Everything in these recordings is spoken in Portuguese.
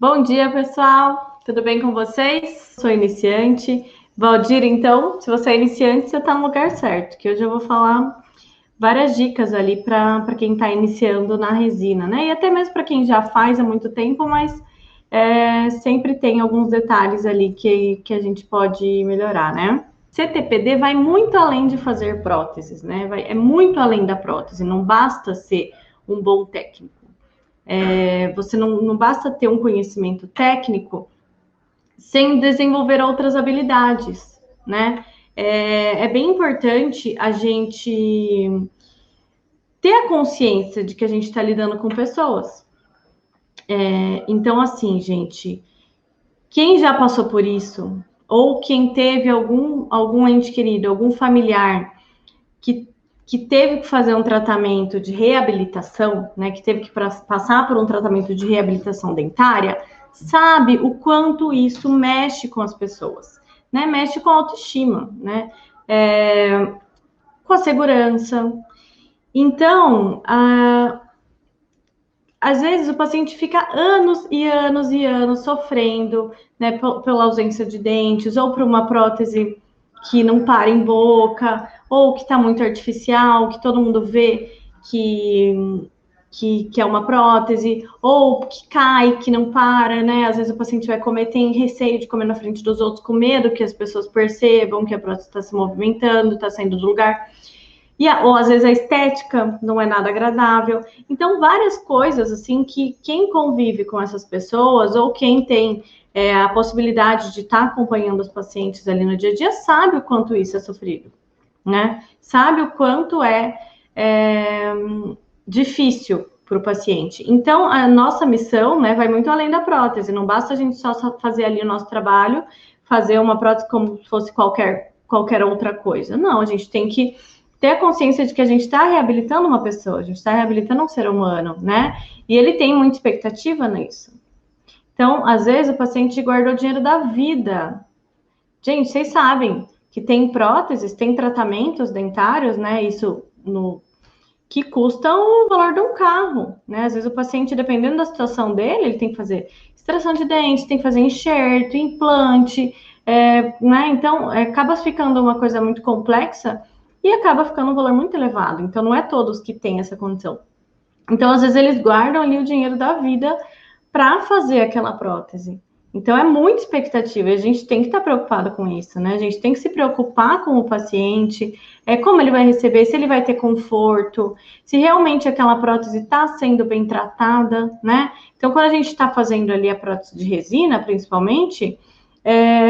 Bom dia, pessoal. Tudo bem com vocês? Sou iniciante. Valdir, então, se você é iniciante, você está no lugar certo, que hoje eu vou falar várias dicas ali para quem está iniciando na resina, né? E até mesmo para quem já faz há muito tempo, mas sempre tem alguns detalhes ali que a gente pode melhorar, né? CTPD vai muito além de fazer próteses, né? É muito além da prótese, não basta ser um bom técnico. Você não basta ter um conhecimento técnico sem desenvolver outras habilidades, né? É bem importante a gente ter a consciência de que a gente está lidando com pessoas. Então, assim, gente, quem já passou por isso, ou quem teve algum ente querido, algum familiar que teve que fazer um tratamento de reabilitação, né, que teve que passar por um tratamento de reabilitação dentária, sabe o quanto isso mexe com as pessoas, né? Mexe com a autoestima, né? Com a segurança. Então, às vezes o paciente fica anos e anos e anos sofrendo, né, pela ausência de dentes, ou por uma prótese que não para em boca, ou que está muito artificial, que todo mundo vê que é uma prótese, ou que cai, que não para, né? Às vezes o paciente vai comer, tem receio de comer na frente dos outros, com medo que as pessoas percebam que a prótese está se movimentando, está saindo do lugar. Ou às vezes a estética não é nada agradável. Então, várias coisas assim que quem convive com essas pessoas ou quem tem a possibilidade de estar acompanhando os pacientes ali no dia a dia sabe o quanto isso é sofrido, né? Sabe o quanto é difícil para o paciente. Então, a nossa missão, né, vai muito além da prótese. Não basta a gente só fazer ali o nosso trabalho, fazer uma prótese como se fosse qualquer outra coisa. Não, a gente tem que ter a consciência de que a gente está reabilitando uma pessoa, a gente está reabilitando um ser humano, né? E ele tem muita expectativa nisso. Então, às vezes, o paciente guardou o dinheiro da vida. Gente, vocês sabem que tem próteses, tem tratamentos dentários, né? Que custam o valor de um carro, né? Às vezes o paciente, dependendo da situação dele, ele tem que fazer extração de dentes, tem que fazer enxerto, implante, né? Então, acaba ficando uma coisa muito complexa e acaba ficando um valor muito elevado. Então, não é todos que têm essa condição. Então, às vezes, eles guardam ali o dinheiro da vida para fazer aquela prótese. Então, é muita expectativa e a gente tem que estar preocupado com isso, né? A gente tem que se preocupar com o paciente, como ele vai receber, se ele vai ter conforto, se realmente aquela prótese está sendo bem tratada, né? Então, quando a gente está fazendo ali a prótese de resina, principalmente,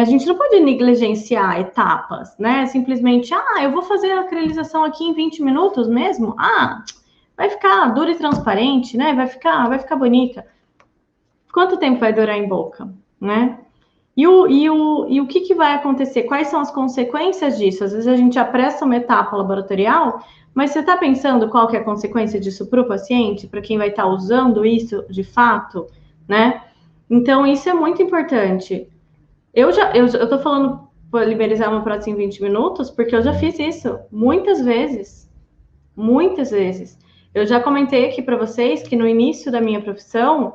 a gente não pode negligenciar etapas, né? Simplesmente, eu vou fazer a acrylização aqui em 20 minutos mesmo? Vai ficar dura e transparente, né? Vai ficar bonita. Quanto tempo vai durar em boca, né? E o que vai acontecer? Quais são as consequências disso? Às vezes a gente apressa uma etapa laboratorial, mas você está pensando qual que é a consequência disso para o paciente, para quem vai estar usando isso de fato, né? Então, isso é muito importante. Eu tô falando polimerizar uma prótese em 20 minutos, porque eu já fiz isso muitas vezes. Muitas vezes. Eu já comentei aqui para vocês que no início da minha profissão,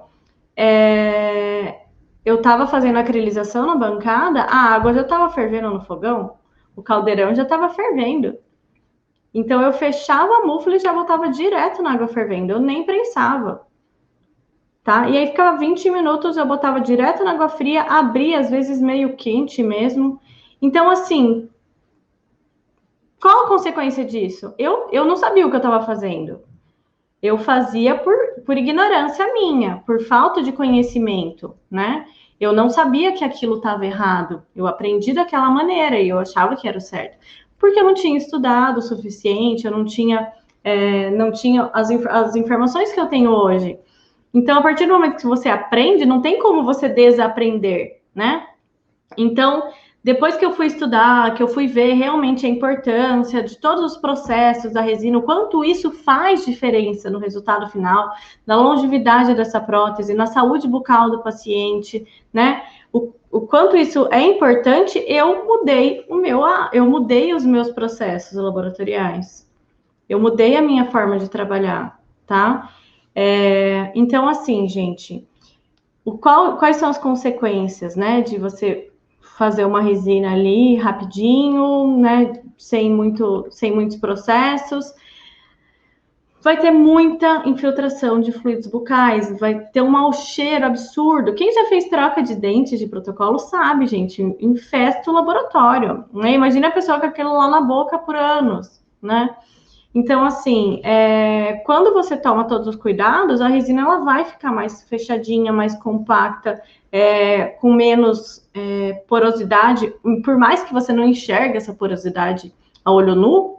eu estava fazendo acrilização na bancada, a água já estava fervendo no fogão, o caldeirão já estava fervendo. Então eu fechava a mufla e já voltava direto na água fervendo, eu nem prensava. Tá? E aí ficava 20 minutos, eu botava direto na água fria, abria às vezes meio quente mesmo. Então, assim, qual a consequência disso? Eu não sabia o que eu estava fazendo. Eu fazia por ignorância minha, por falta de conhecimento, né? Eu não sabia que aquilo estava errado. Eu aprendi daquela maneira e eu achava que era o certo. Porque eu não tinha estudado o suficiente, eu não tinha as informações que eu tenho hoje. Então, a partir do momento que você aprende, não tem como você desaprender, né? Então, depois que eu fui estudar, que eu fui ver realmente a importância de todos os processos da resina, o quanto isso faz diferença no resultado final, na longevidade dessa prótese, na saúde bucal do paciente, né? O quanto isso é importante, eu mudei os meus processos laboratoriais. Eu mudei a minha forma de trabalhar, tá? Então, assim, gente, Quais são as consequências, né, de você fazer uma resina ali rapidinho, né, sem muitos processos? Vai ter muita infiltração de fluidos bucais, vai ter um mau cheiro absurdo. Quem já fez troca de dentes de protocolo sabe, gente, infesta o laboratório, né? Imagina a pessoa com aquilo lá na boca por anos, né? Então, assim, quando você toma todos os cuidados, a resina ela vai ficar mais fechadinha, mais compacta, com menos porosidade. Por mais que você não enxergue essa porosidade a olho nu,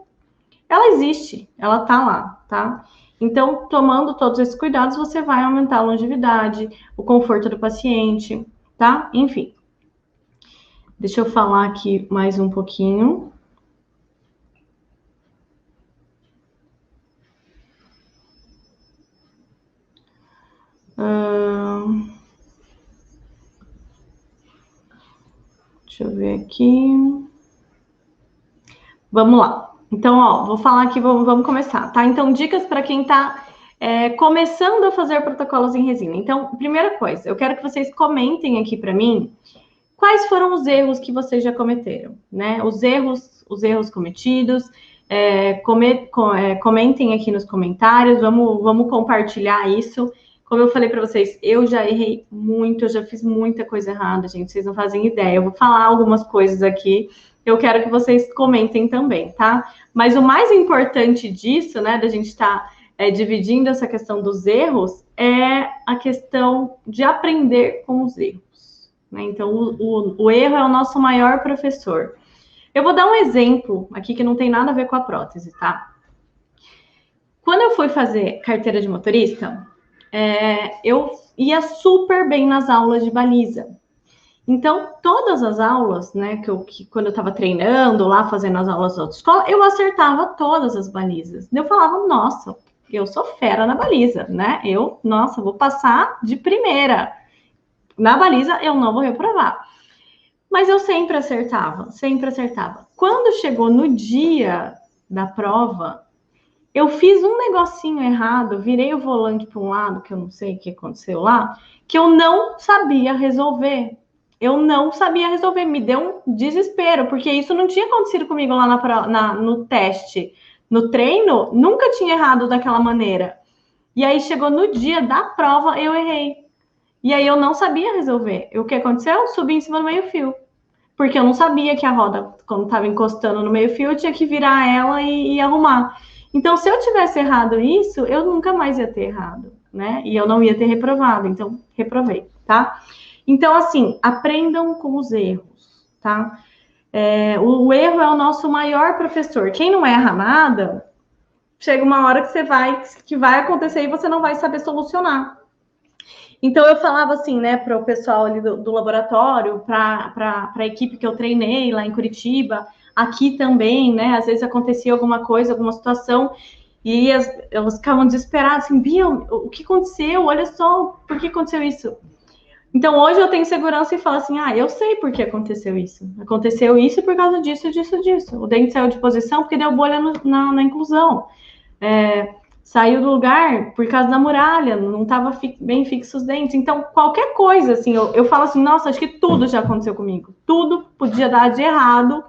ela existe, ela tá lá, tá? Então, tomando todos esses cuidados, você vai aumentar a longevidade, o conforto do paciente, tá? Enfim. Deixa eu falar aqui mais um pouquinho. Deixa eu ver aqui. Vamos lá. Então, ó, vou falar aqui, vamos começar, tá? Então, dicas para quem tá começando a fazer protocolos em resina. Então, primeira coisa, eu quero que vocês comentem aqui para mim quais foram os erros que vocês já cometeram, né? Os erros cometidos. Comentem aqui nos comentários, vamos compartilhar isso. Como eu falei para vocês, eu já errei muito, eu já fiz muita coisa errada, gente, vocês não fazem ideia. Eu vou falar algumas coisas aqui, eu quero que vocês comentem também, tá? Mas o mais importante disso, né, da gente estar dividindo essa questão dos erros, é a questão de aprender com os erros, né? Então, o erro é o nosso maior professor. Eu vou dar um exemplo aqui que não tem nada a ver com a prótese, tá? Quando eu fui fazer carteira de motorista, eu ia super bem nas aulas de baliza. Então, todas as aulas, né, quando eu estava treinando lá, fazendo as aulas da autoescola, eu acertava todas as balizas. Eu falava, nossa, eu sou fera na baliza, né? Nossa, vou passar de primeira. Na baliza, eu não vou reprovar. Mas eu sempre acertava, sempre acertava. Quando chegou no dia da prova, eu fiz um negocinho errado, virei o volante para um lado, que eu não sei o que aconteceu lá, que eu não sabia resolver. Eu não sabia resolver, me deu um desespero, porque isso não tinha acontecido comigo lá no teste. No treino, nunca tinha errado daquela maneira. E aí chegou no dia da prova, eu errei. E aí eu não sabia resolver. E o que aconteceu? Eu subi em cima do meio-fio. Porque eu não sabia que a roda, quando estava encostando no meio-fio, eu tinha que virar ela e arrumar. Então, se eu tivesse errado isso, eu nunca mais ia ter errado, né? E eu não ia ter reprovado. Então, reprovei, tá? Então, assim, aprendam com os erros, tá? O erro é o nosso maior professor. Quem não erra nada, chega uma hora que vai acontecer e você não vai saber solucionar. Então, eu falava assim, né, para o pessoal ali do laboratório, para a equipe que eu treinei lá em Curitiba, aqui também, né, às vezes acontecia alguma coisa, alguma situação, e elas ficavam desesperadas, assim, Bia, o que aconteceu? Olha só, por que aconteceu isso? Então, hoje eu tenho segurança e falo assim, eu sei por que aconteceu isso. Aconteceu isso por causa disso, disso, disso. O dente saiu de posição porque deu bolha na inclusão. Saiu do lugar por causa da muralha, não estava bem fixo os dentes. Então, qualquer coisa, assim, eu falo assim, nossa, acho que tudo já aconteceu comigo. Tudo podia dar de errado,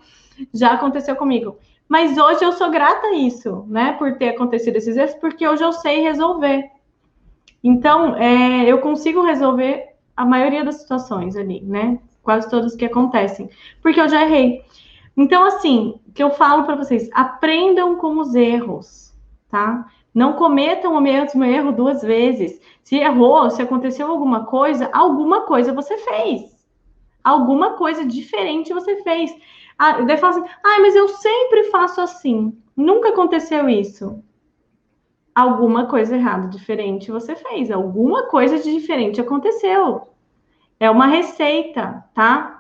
já aconteceu comigo. Mas hoje eu sou grata a isso, né, por ter acontecido esses erros, porque hoje eu sei resolver. Então, eu consigo resolver a maioria das situações ali, né, quase todas que acontecem, porque eu já errei. Então, assim, o que eu falo para vocês, aprendam com os erros, tá? Não cometam o mesmo erro duas vezes. Se errou, se aconteceu alguma coisa você fez. Alguma coisa diferente você fez. Daí fala assim, mas eu sempre faço assim. Nunca aconteceu isso. Alguma coisa errada, diferente você fez. Alguma coisa de diferente aconteceu. É uma receita, tá?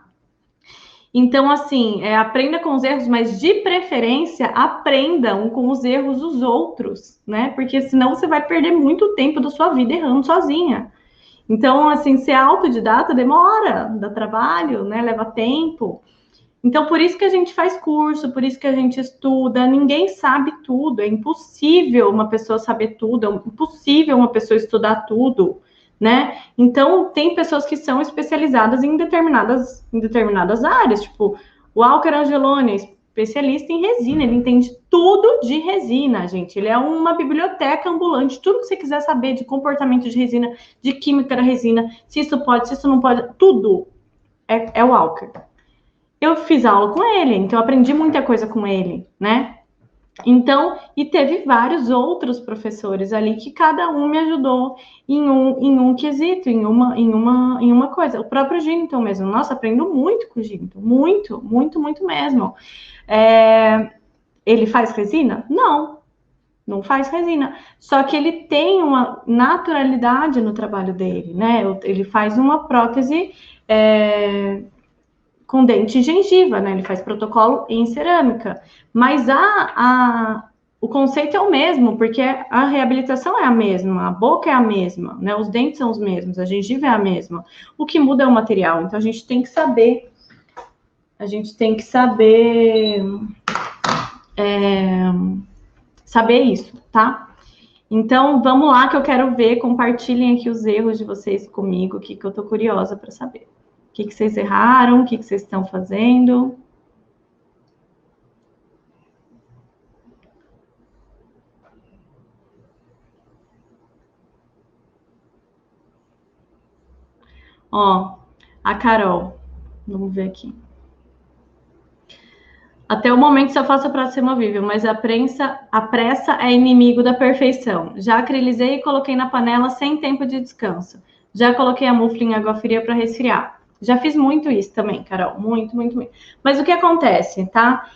Então, assim, aprenda com os erros, mas de preferência, aprendam com os erros dos outros, né? Porque senão você vai perder muito tempo da sua vida errando sozinha. Então, assim, ser autodidata demora, dá trabalho, né? Leva tempo. Então, por isso que a gente faz curso, por isso que a gente estuda. Ninguém sabe tudo, é impossível uma pessoa saber tudo, é impossível uma pessoa estudar tudo, né? Então, tem pessoas que são especializadas em determinadas áreas, tipo, o Walker Angeloni é especialista em resina, ele entende tudo de resina, gente. Ele é uma biblioteca ambulante, tudo que você quiser saber de comportamento de resina, de química da resina, se isso pode, se isso não pode, tudo é o Walker. Eu fiz aula com ele, então eu aprendi muita coisa com ele, né? Então, e teve vários outros professores ali que cada um me ajudou em um quesito, em uma coisa. O próprio Ginton mesmo. Nossa, aprendo muito com o Ginton. Muito, muito, muito mesmo. Ele faz resina? Não faz resina. Só que ele tem uma naturalidade no trabalho dele, né? Ele faz uma prótese com dente e gengiva, né? Ele faz protocolo em cerâmica. Mas o conceito é o mesmo, porque a reabilitação é a mesma, a boca é a mesma, né? Os dentes são os mesmos, a gengiva é a mesma. O que muda é o material. Então, a gente tem que saber saber isso, tá? Então, vamos lá que eu quero ver, compartilhem aqui os erros de vocês comigo, que eu tô curiosa para saber. O que vocês erraram, o que vocês estão fazendo. Ó, a Carol, vamos ver aqui. Até o momento só faço a prótese removível, mas a pressa é inimigo da perfeição. Já acrilizei e coloquei na panela sem tempo de descanso. Já coloquei a mufla em água fria para resfriar. Já fiz muito isso também, Carol. Muito, muito, muito. Mas o que acontece, tá?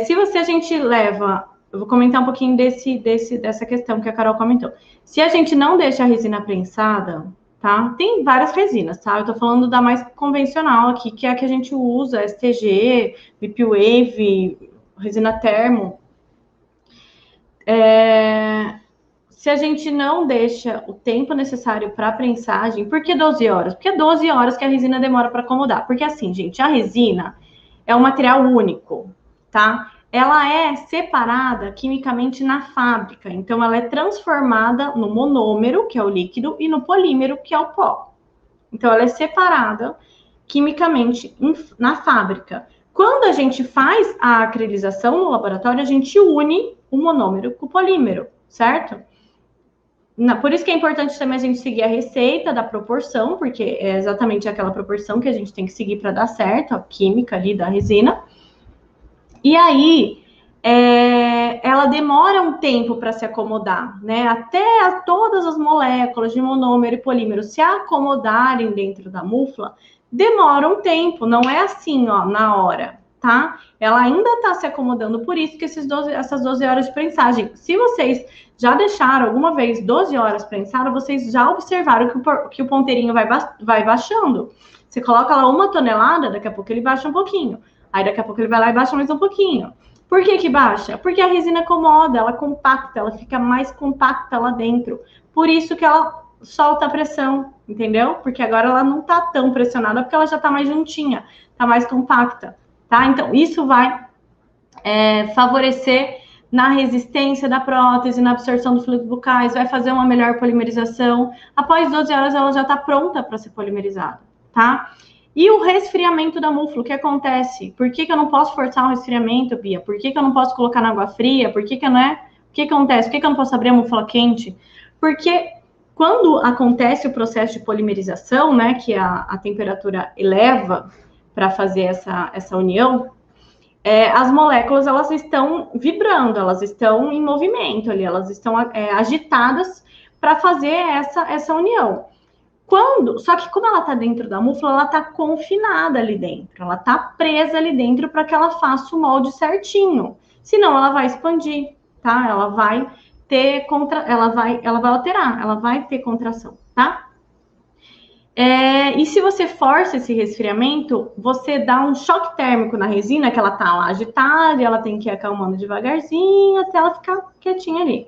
Se a gente leva... Eu vou comentar um pouquinho dessa questão que a Carol comentou. Se a gente não deixa a resina prensada, tá? Tem várias resinas, tá? Eu tô falando da mais convencional aqui, que é a que a gente usa, STG, VIP Wave, resina termo. Se a gente não deixa o tempo necessário para prensagem, por que 12 horas? Porque é 12 horas que a resina demora para acomodar. Porque assim, gente, a resina é um material único, tá? Ela é separada quimicamente na fábrica. Então, ela é transformada no monômero, que é o líquido, e no polímero, que é o pó. Então, ela é separada quimicamente na fábrica. Quando a gente faz a acrilização no laboratório, a gente une o monômero com o polímero, certo? Por isso que é importante também a gente seguir a receita da proporção, porque é exatamente aquela proporção que a gente tem que seguir para dar certo, a química ali da resina. E aí, ela demora um tempo para se acomodar, né? Até todas as moléculas de monômero e polímero se acomodarem dentro da mufla, demora um tempo, não é assim, ó, na hora, tá? Ela ainda está se acomodando, por isso que essas 12 horas de prensagem. Se vocês já deixaram alguma vez 12 horas prensadas, vocês já observaram que o ponteirinho vai baixando. Você coloca lá 1 tonelada, daqui a pouco ele baixa um pouquinho. Aí daqui a pouco ele vai lá e baixa mais um pouquinho. Por que baixa? Porque a resina acomoda, ela compacta, ela fica mais compacta lá dentro. Por isso que ela solta a pressão, entendeu? Porque agora ela não tá tão pressionada, porque ela já tá mais juntinha, tá mais compacta, tá? Então, isso vai favorecer na resistência da prótese, na absorção dos fluidos bucais, vai fazer uma melhor polimerização. Após 12 horas, ela já tá pronta para ser polimerizada, tá? E o resfriamento da mufla, o que acontece? Por que eu não posso forçar o resfriamento, Bia? Por que eu não posso colocar na água fria? Por que não é? O que acontece? Por que eu não posso abrir a mufla quente? Porque quando acontece o processo de polimerização, né, que a temperatura eleva para fazer essa união, as moléculas, elas estão vibrando, elas estão em movimento ali, elas estão agitadas para fazer essa união. Só que como ela está dentro da mufla, ela está confinada ali dentro, ela está presa ali dentro para que ela faça o molde certinho. Senão ela vai expandir, tá? Ela vai ter ela vai alterar, ela vai ter contração, tá? E se você força esse resfriamento, você dá um choque térmico na resina, que ela tá lá agitada, e ela tem que ir acalmando devagarzinho até ela ficar quietinha ali.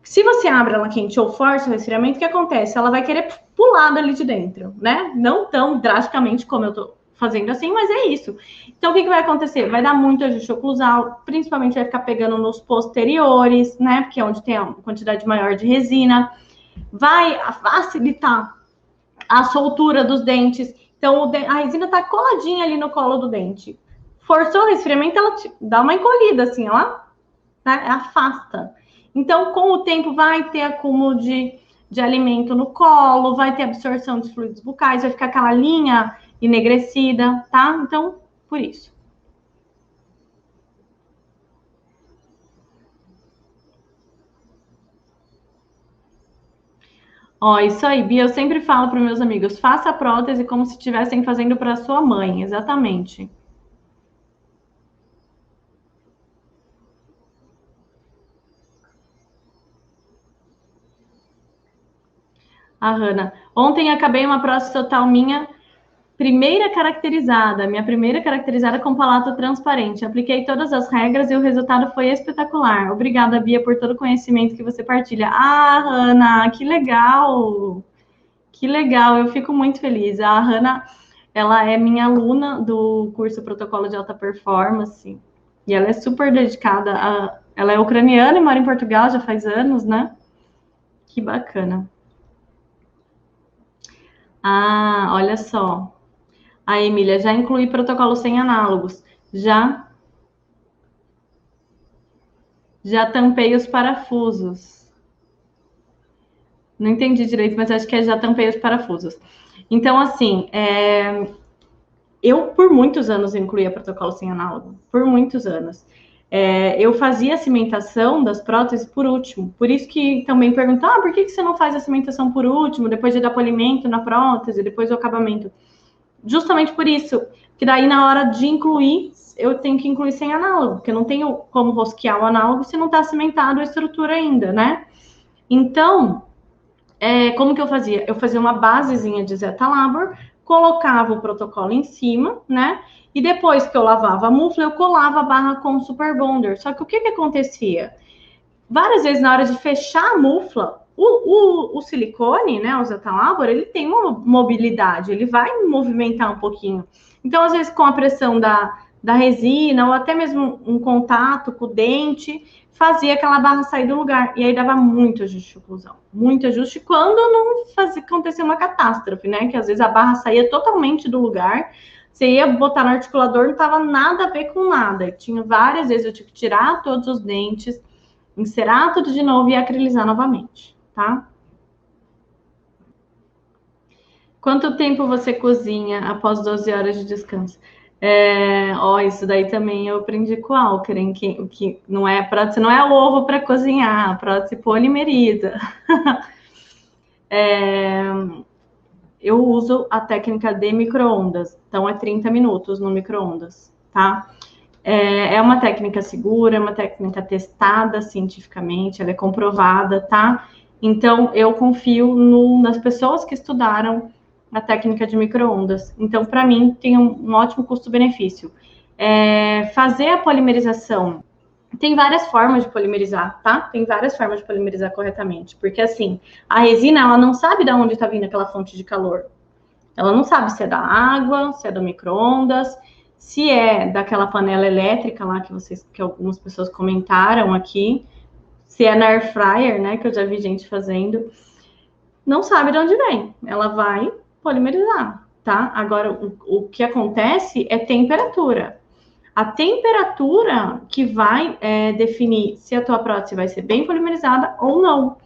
Se você abre ela quente ou força o resfriamento, o que acontece? Ela vai querer pular dali de dentro, né? Não tão drasticamente como eu tô fazendo assim, mas é isso. Então, o que vai acontecer? Vai dar muito ajuste oclusal, principalmente vai ficar pegando nos posteriores, né? Porque é onde tem a quantidade maior de resina. vai facilitar a soltura dos dentes. Então, a resina tá coladinha ali no colo do dente. Forçou o resfriamento, ela dá uma encolhida, assim, ó, né? Afasta. Então, com o tempo, vai ter acúmulo de alimento no colo, vai ter absorção de fluidos bucais, vai ficar aquela linha enegrecida, tá? Então, por isso. Ó, isso aí, Bia, eu sempre falo para meus amigos, faça a prótese como se estivessem fazendo para sua mãe, exatamente. A Hanna, ontem acabei uma prótese total minha minha primeira caracterizada com palato transparente. Apliquei todas as regras e o resultado foi espetacular. Obrigada, Bia, por todo o conhecimento que você partilha. Ah, Hanna, que legal! Que legal, eu fico muito feliz. A Hanna, ela é minha aluna do curso Protocolo de Alta Performance e ela é super dedicada. Ela é ucraniana e mora em Portugal já faz anos, né? Que bacana. Ah, olha só. A Emília, já incluí protocolo sem análogos. Já tampei os parafusos. Não entendi direito, mas acho que é já tampei os parafusos. Então, assim, eu por muitos anos incluía protocolo sem análogo. Por muitos anos. Eu fazia a cimentação das próteses por último. Por isso que também perguntam, por que você não faz a cimentação por último, depois de dar polimento na prótese, depois do acabamento? Justamente por isso, que daí na hora de incluir, eu tenho que incluir sem análogo, porque eu não tenho como rosquear o análogo se não está cimentado a estrutura ainda, né? Então, como que eu fazia? Eu fazia uma basezinha de Zeta Labor, colocava o protocolo em cima, né? E depois que eu lavava a mufla, eu colava a barra com Super Bonder. Só que o que acontecia? Várias vezes na hora de fechar a mufla, o silicone, né, o Zeta Labor, ele tem uma mobilidade, ele vai movimentar um pouquinho. Então, às vezes, com a pressão da resina, ou até mesmo um contato com o dente, fazia aquela barra sair do lugar. E aí dava muito ajuste de oclusão. Muito ajuste quando não acontecer uma catástrofe, né? Que às vezes a barra saía totalmente do lugar. Você ia botar no articulador, não tava nada a ver com nada. Tinha várias vezes eu tive que tirar todos os dentes, encerar tudo de novo e acrilizar novamente, tá? Quanto tempo você cozinha após 12 horas de descanso? Isso daí também eu aprendi com o Alckmin, que não é prótese, não é o ovo para cozinhar, a prótese polimeriza. Eu uso a técnica de micro-ondas, então é 30 minutos no micro-ondas, tá? É uma técnica segura, é uma técnica testada cientificamente, ela é comprovada, tá? Então, eu confio nas pessoas que estudaram a técnica de micro-ondas. Então, para mim, tem um ótimo custo-benefício. Fazer a polimerização. Tem várias formas de polimerizar, tá? Tem várias formas de polimerizar corretamente. Porque, assim, a resina, ela não sabe de onde está vindo aquela fonte de calor. Ela não sabe se é da água, se é do micro-ondas, se é daquela panela elétrica lá que algumas pessoas comentaram aqui, se é na air fryer, né, que eu já vi gente fazendo, não sabe de onde vem. Ela vai polimerizar, tá? Agora, o que acontece é temperatura. A temperatura que vai definir se a tua prótese vai ser bem polimerizada ou não.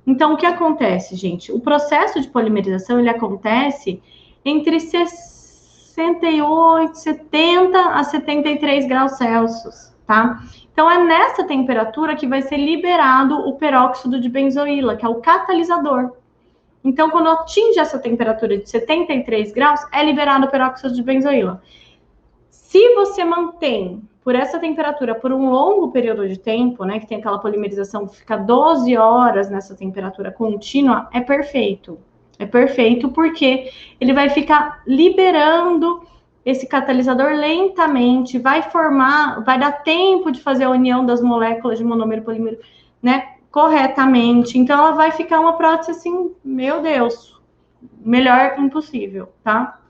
Então, o que acontece, gente? O processo de polimerização, ele acontece entre 68, 70 a 73 graus Celsius, tá? Então, é nessa temperatura que vai ser liberado o peróxido de benzoíla, que é o catalisador. Então, quando atinge essa temperatura de 73 graus, é liberado o peróxido de benzoíla. Se você mantém por essa temperatura por um longo período de tempo, né, que tem aquela polimerização que fica 12 horas nessa temperatura contínua, é perfeito. É perfeito porque ele vai ficar liberando esse catalisador lentamente, vai dar tempo de fazer a união das moléculas de monômero e polímero, né, corretamente. Então, ela vai ficar uma prótese assim, meu Deus, melhor impossível, tá?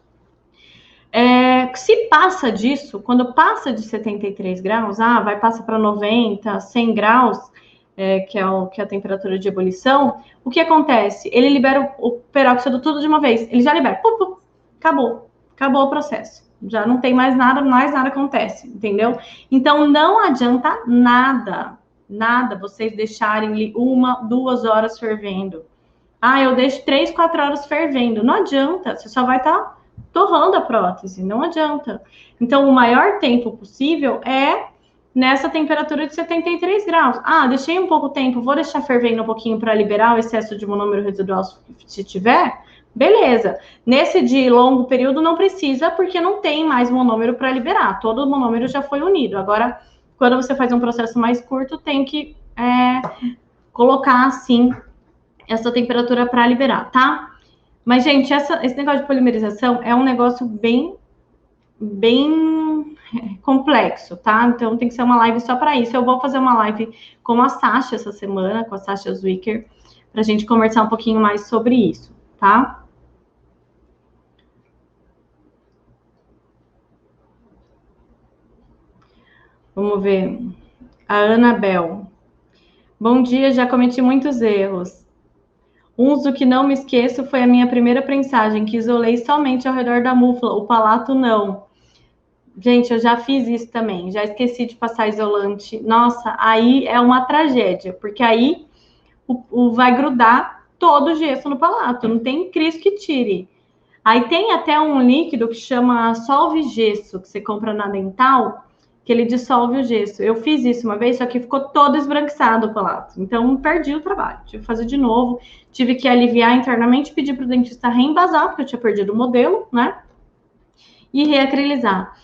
Se passa disso, quando passa de 73 graus, vai passar para 90, 100 graus, que é a temperatura de ebulição, o que acontece? Ele libera o peróxido tudo de uma vez. Ele já libera. Pum, pum, acabou. Acabou o processo. Já não tem mais nada acontece, entendeu? Então, não adianta nada vocês deixarem 1, 2 horas fervendo. Eu deixo 3, 4 horas fervendo. Não adianta, você só vai estar torrando a prótese, não adianta. Então, o maior tempo possível é nessa temperatura de 73 graus. Deixei um pouco tempo, vou deixar fervendo um pouquinho para liberar o excesso de monômero residual se tiver. Beleza. Nesse de longo período não precisa, porque não tem mais monômero para liberar. Todo o monômero já foi unido. Agora, quando você faz um processo mais curto, tem que colocar, assim, essa temperatura para liberar, tá? Mas, gente, esse negócio de polimerização é um negócio bem complexo, tá? Então tem que ser uma live só para isso. Eu vou fazer uma live com a Sasha essa semana, com a Sasha Zwicker, para a gente conversar um pouquinho mais sobre isso, tá? Vamos ver. A Anabel. Bom dia, já cometi muitos erros. Um do que não me esqueço foi a minha primeira prensagem, que isolei somente ao redor da mufla, o palato não. Gente, eu já fiz isso também, já esqueci de passar isolante. Nossa, aí é uma tragédia, porque aí vai grudar todo o gesso no palato, não tem cris que tire. Aí tem até um líquido que chama solve gesso, que você compra na Dental, que ele dissolve o gesso. Eu fiz isso uma vez, só que ficou todo esbranquiçado o palato. Então, perdi o trabalho. Tive que fazer de novo. Tive que aliviar internamente, pedir para o dentista reembasar, porque eu tinha perdido o modelo, né? E reacrilizar.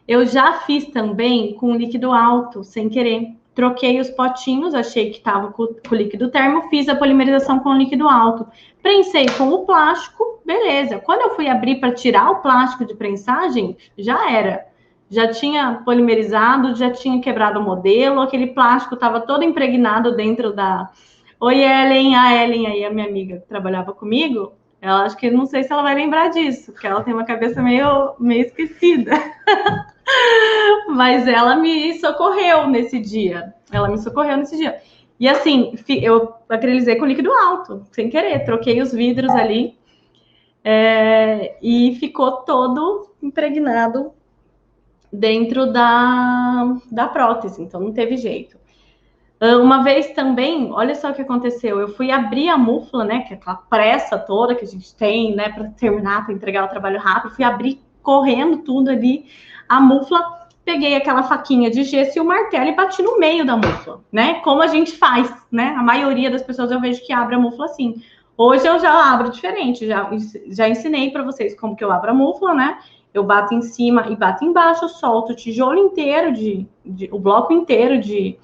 Eu já fiz também com líquido alto, sem querer. Troquei os potinhos, achei que estava com o líquido termo, fiz a polimerização com o líquido alto. Prensei com o plástico, beleza. Quando eu fui abrir para tirar o plástico de prensagem, já era. Já tinha polimerizado, já tinha quebrado o modelo, aquele plástico estava todo impregnado dentro da... Oi, Ellen, a Ellen aí, a minha amiga que trabalhava comigo, ela acho que não sei se ela vai lembrar disso, porque ela tem uma cabeça meio esquecida. Mas ela me socorreu nesse dia. E assim, eu acrilizei com líquido alto, sem querer. Troquei os vidros ali e ficou todo impregnado dentro da prótese. Então, não teve jeito. Uma vez também, olha só o que aconteceu. Eu fui abrir a mufla, né? Que é aquela pressa toda que a gente tem, né? Para terminar, para entregar o trabalho rápido. Fui abrir correndo tudo ali. A mufla, peguei aquela faquinha de gesso e o martelo e bati no meio da mufla, né? Como a gente faz, né? A maioria das pessoas eu vejo que abre a mufla assim. Hoje eu já abro diferente, já ensinei para vocês como que eu abro a mufla, né? Eu bato em cima e bato embaixo, solto o tijolo inteiro, o bloco inteiro de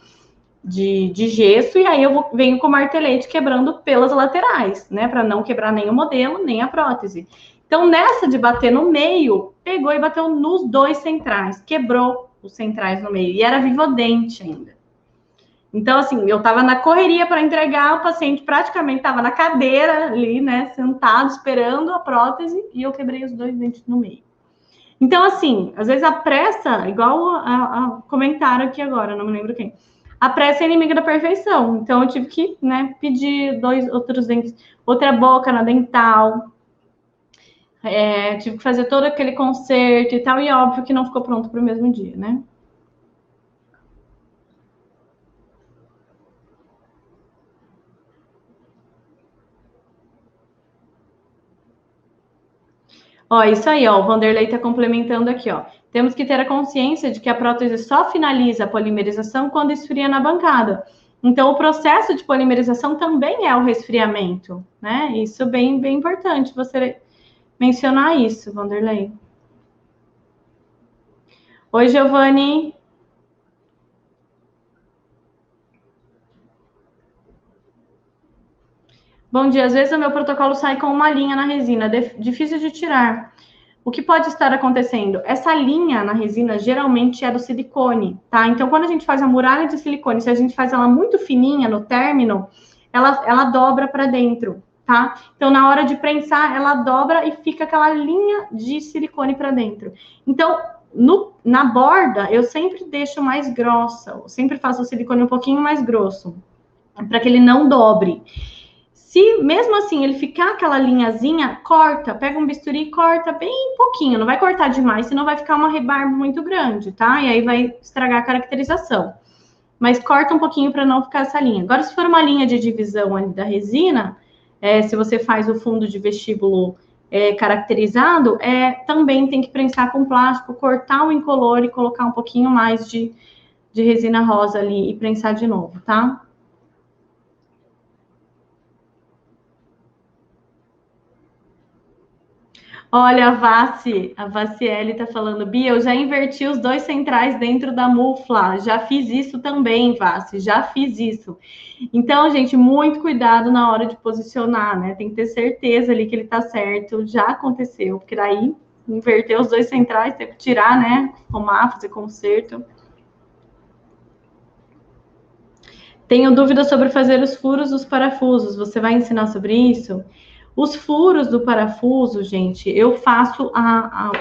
gesso, e aí eu venho com o martelete quebrando pelas laterais, né? Para não quebrar nem o modelo, nem a prótese. Então, nessa de bater no meio, pegou e bateu nos dois centrais, quebrou os centrais no meio, e era vivodente ainda. Então, assim, eu estava na correria para entregar, o paciente praticamente estava na cadeira ali, né, sentado, esperando a prótese, e eu quebrei os dois dentes no meio. Então, assim, às vezes a pressa, igual a comentaram aqui agora, não me lembro quem, a pressa é inimiga da perfeição. Então, eu tive que, né, pedir 2 outros dentes, outra boca na Dental, tive que fazer todo aquele conserto e tal, e óbvio que não ficou pronto para o mesmo dia, né? Ó, isso aí, ó, o Vanderlei está complementando aqui, ó. Temos que ter a consciência de que a prótese só finaliza a polimerização quando esfria na bancada. Então, o processo de polimerização também é o resfriamento, né? Isso é bem importante você mencionar isso, Vanderlei. Oi, Giovanni. Bom dia. Às vezes o meu protocolo sai com uma linha na resina, difícil de tirar. O que pode estar acontecendo? Essa linha na resina geralmente é do silicone, tá? Então, quando a gente faz a muralha de silicone, se a gente faz ela muito fininha no término, ela dobra para dentro, tá? Então, na hora de prensar, ela dobra e fica aquela linha de silicone para dentro. Então, na borda, eu sempre deixo mais grossa, eu sempre faço o silicone um pouquinho mais grosso. para que ele não dobre. Se mesmo assim ele ficar aquela linhazinha, corta, pega um bisturi e corta bem pouquinho, não vai cortar demais, senão vai ficar uma rebarba muito grande, tá? E aí vai estragar a caracterização. Mas corta um pouquinho para não ficar essa linha. Agora, se for uma linha de divisão ali da resina, se você faz o fundo de vestíbulo caracterizado, também tem que prensar com plástico, cortar o incolor e colocar um pouquinho mais de resina rosa ali e prensar de novo, tá? Olha, a Vaciele tá falando, Bia, eu já inverti os 2 centrais dentro da mufla, já fiz isso também, Vaci, já fiz isso. Então, gente, muito cuidado na hora de posicionar, né? Tem que ter certeza ali que ele tá certo, já aconteceu, porque daí inverter os 2 centrais, tem que tirar, né? Arrumar, fazer conserto. Tenho dúvida sobre fazer os furos dos parafusos, você vai ensinar sobre isso? Os furos do parafuso, gente, eu faço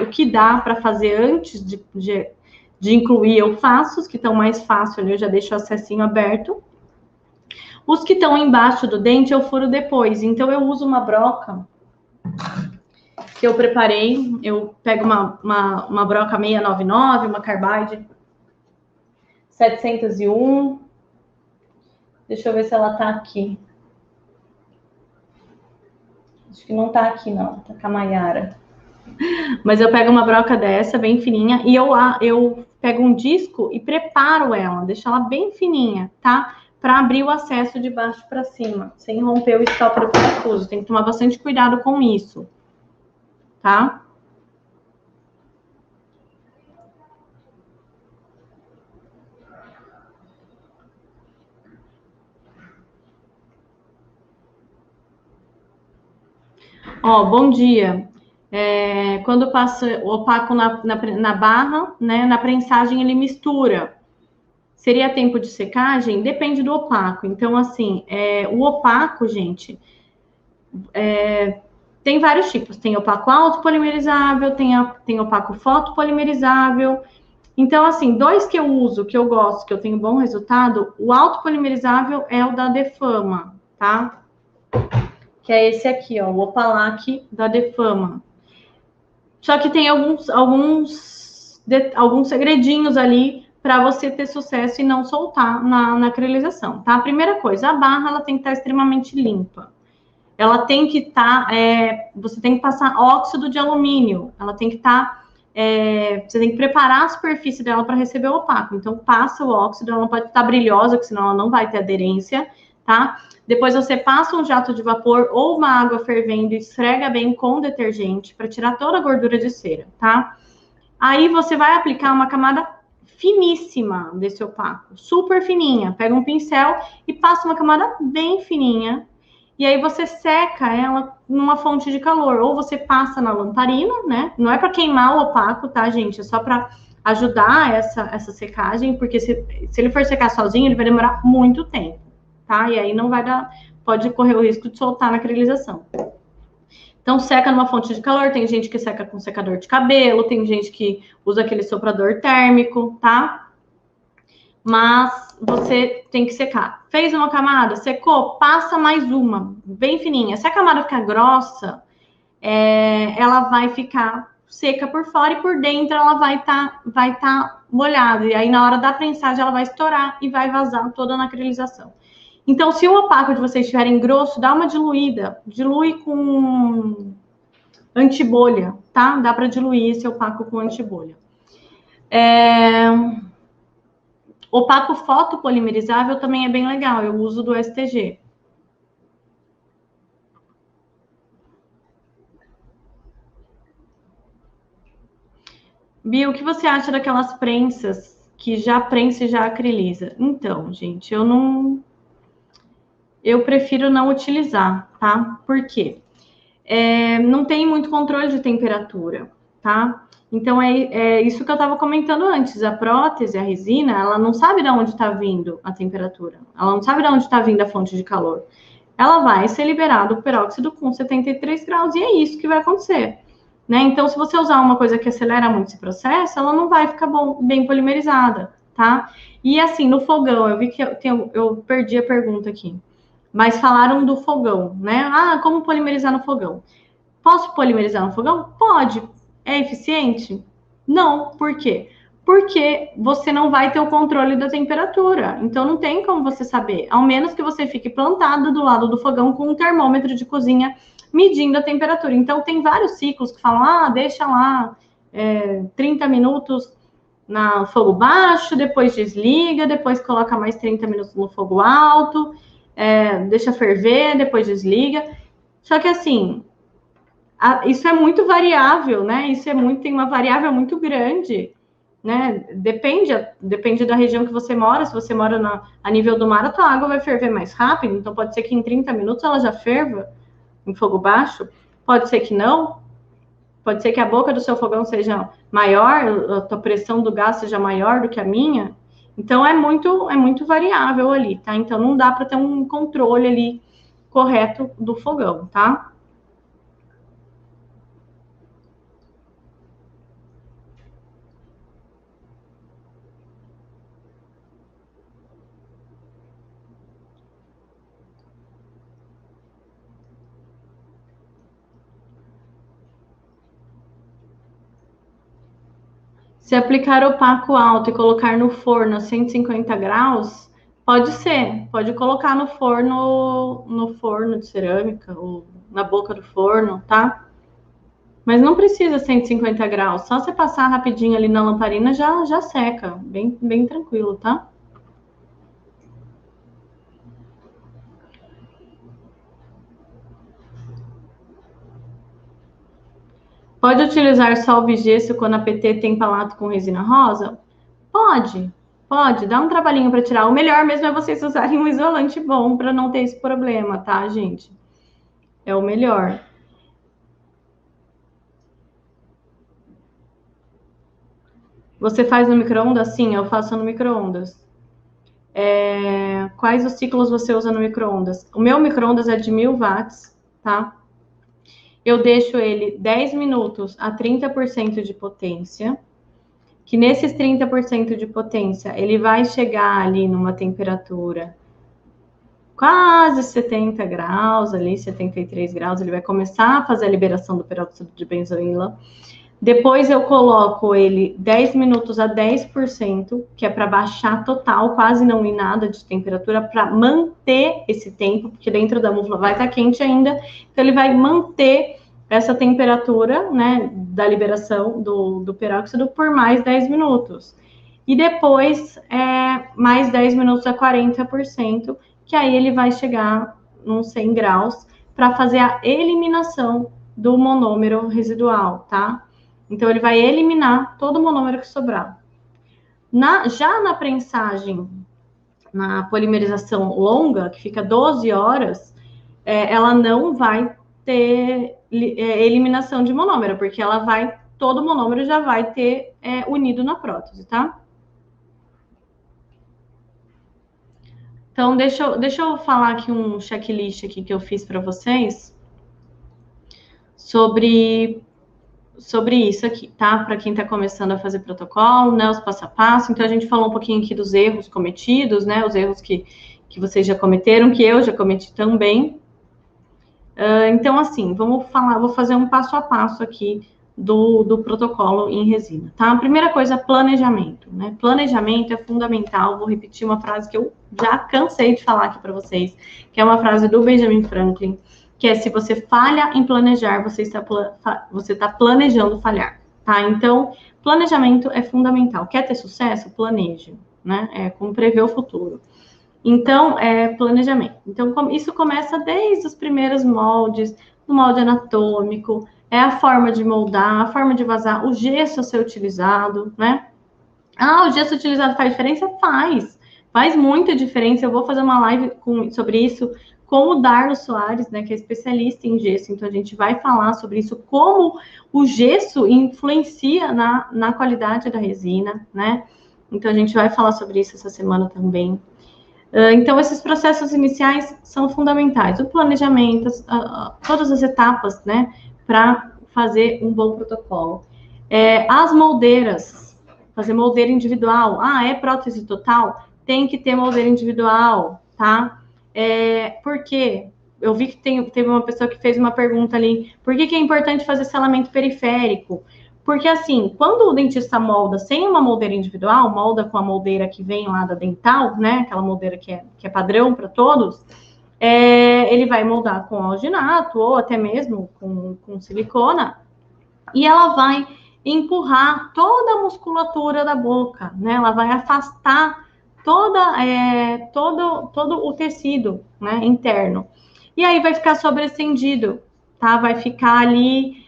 o que dá para fazer antes de incluir, eu faço. Os que estão mais fácil ali, eu já deixo o acessinho aberto. Os que estão embaixo do dente, eu furo depois. Então, eu uso uma broca que eu preparei. Eu pego uma broca 699, uma Carbide 701. Deixa eu ver se ela tá aqui. Acho que não tá aqui, não. Tá com a Maiara. Mas eu pego uma broca dessa, bem fininha, e eu pego um disco e preparo ela, deixo ela bem fininha, tá? Para abrir o acesso de baixo para cima, sem romper o stop do parafuso. Tem que tomar bastante cuidado com isso, tá? Ó, bom dia. Quando passa o opaco na barra, né, na prensagem ele mistura. Seria tempo de secagem? Depende do opaco. Então, assim, o opaco, gente, tem vários tipos. Tem opaco autopolimerizável, tem opaco fotopolimerizável. Então, assim, 2 que eu uso, que eu gosto, que eu tenho bom resultado, o autopolimerizável é o da Defama, tá? Que é esse aqui, ó, o Opalac da Defama. Só que tem alguns segredinhos ali para você ter sucesso e não soltar na acrylização, tá? A primeira coisa, a barra ela tem que estar extremamente limpa. Ela tem que estar, você tem que passar óxido de alumínio. Ela tem que estar, você tem que preparar a superfície dela para receber o opaco. Então passa o óxido, ela não pode estar brilhosa, porque senão ela não vai ter aderência, tá? Depois você passa um jato de vapor ou uma água fervendo e esfrega bem com detergente para tirar toda a gordura de cera, tá? Aí você vai aplicar uma camada finíssima desse opaco, super fininha. Pega um pincel e passa uma camada bem fininha. E aí você seca ela numa fonte de calor. Ou você passa na lamparina, né? Não é para queimar o opaco, tá, gente? É só para ajudar essa secagem, porque se ele for secar sozinho, ele vai demorar muito tempo, tá? E aí não vai dar, pode correr o risco de soltar na acrylização. Então, seca numa fonte de calor. Tem gente que seca com secador de cabelo, tem gente que usa aquele soprador térmico, tá? Mas você tem que secar. Fez uma camada, secou, passa mais uma, bem fininha. Se a camada ficar grossa, ela vai ficar seca por fora e por dentro ela vai tá molhada. E aí, na hora da prensagem, ela vai estourar e vai vazar toda na acrylização. Então, se o opaco de vocês estiverem grosso, dá uma diluída. Dilui com antibolha, tá? Dá para diluir esse opaco com antibolha. Opaco fotopolimerizável também é bem legal. Eu uso do STG. Bia, o que você acha daquelas prensas que já prensa e já acriliza? Então, gente, eu prefiro não utilizar, tá? Por quê? Não tem muito controle de temperatura, tá? Então, é isso que eu estava comentando antes. A prótese, a resina, ela não sabe de onde está vindo a temperatura. Ela não sabe de onde está vindo a fonte de calor. Ela vai ser liberada o peróxido com 73 graus e é isso que vai acontecer, né? Então, se você usar uma coisa que acelera muito esse processo, ela não vai ficar bem polimerizada, tá? E assim, no fogão, eu vi que eu perdi a pergunta aqui, mas falaram do fogão, né? Ah, como polimerizar no fogão? Posso polimerizar no fogão? Pode. É eficiente? Não. Por quê? Porque você não vai ter o controle da temperatura. Então não tem como você saber. Ao menos que você fique plantado do lado do fogão com um termômetro de cozinha medindo a temperatura. Então tem vários ciclos que falam, deixa lá 30 minutos no fogo baixo, depois desliga, depois coloca mais 30 minutos no fogo alto, deixa ferver, depois desliga. Só que assim, isso é muito variável, né? Tem uma variável muito grande, né? Depende da região que você mora. Se você mora a nível do mar, a tua água vai ferver mais rápido, então pode ser que em 30 minutos ela já ferva em fogo baixo, pode ser que não, pode ser que a boca do seu fogão seja maior, a tua pressão do gás seja maior do que a minha, então é muito variável ali, tá? Então não dá para ter um controle ali correto do fogão, tá? Se aplicar opaco alto e colocar no forno a 150 graus, pode ser. Pode colocar no forno de cerâmica ou na boca do forno, tá? Mas não precisa 150 graus. Só você passar rapidinho ali na lamparina já seca. Bem tranquilo, tá? Pode utilizar solve gesso quando a PT tem palato com resina rosa? Pode. Dá um trabalhinho para tirar. O melhor mesmo é vocês usarem um isolante bom para não ter esse problema, tá, gente? É o melhor. Você faz no micro-ondas? Sim, eu faço no micro-ondas. Quais os ciclos você usa no micro-ondas? O meu micro-ondas é de 1000 watts, tá? Eu deixo ele 10 minutos a 30% de potência, que nesses 30% de potência, ele vai chegar ali numa temperatura quase 70 graus, ali 73 graus, ele vai começar a fazer a liberação do peróxido de benzoíla. Depois eu coloco ele 10 minutos a 10%, que é para baixar total, quase não ir nada de temperatura, para manter esse tempo, porque dentro da mufla vai estar quente ainda, então ele vai manter essa temperatura, né, da liberação do peróxido por mais 10 minutos. E depois, mais 10 minutos a 40%, que aí ele vai chegar nos 100 graus para fazer a eliminação do monômero residual, tá? Então, ele vai eliminar todo o monômero que sobrar. Já na prensagem, na polimerização longa, que fica 12 horas, ela não vai ter eliminação de monômero, porque todo o monômero já vai ter unido na prótese, tá? Então, deixa eu falar aqui um checklist aqui que eu fiz para vocês sobre isso aqui, tá? Para quem está começando a fazer protocolo, né? Os passo a passo. Então, a gente falou um pouquinho aqui dos erros cometidos, né? Os erros que vocês já cometeram, que eu já cometi também. Então, assim, vou fazer um passo a passo aqui do protocolo em resina, tá? A primeira coisa, planejamento, né? Planejamento é fundamental. Vou repetir uma frase que eu já cansei de falar aqui para vocês, que é uma frase do Benjamin Franklin, que é: se você falha em planejar, você está planejando falhar, tá? Então, planejamento é fundamental. Quer ter sucesso? Planeje, né? É como prever o futuro. Então, planejamento. Então, isso começa desde os primeiros moldes, no molde anatômico, a forma de moldar, a forma de vazar, o gesso a ser utilizado, né? O gesso utilizado faz diferença? Faz muita diferença. Eu vou fazer uma live sobre isso com o Darlo Soares, né, que é especialista em gesso. Então, a gente vai falar sobre isso, como o gesso influencia na qualidade da resina, né? Então, a gente vai falar sobre isso essa semana também. Então, esses processos iniciais são fundamentais. O planejamento, todas as etapas, né, para fazer um bom protocolo. As moldeiras fazer moldeiro individual. Ah, é prótese total? Tem que ter moldeiro individual, tá? Por quê? Eu vi que teve uma pessoa que fez uma pergunta ali. Por que é importante fazer selamento periférico? Porque, assim, quando o dentista molda sem uma moldeira individual, molda com a moldeira que vem lá da dental, né? Aquela moldeira que é padrão para todos, ele vai moldar com alginato ou até mesmo com silicona, e ela vai empurrar toda a musculatura da boca, né? Ela vai afastar todo o tecido, né, interno. E aí vai ficar sobrecendido, tá? Vai ficar ali...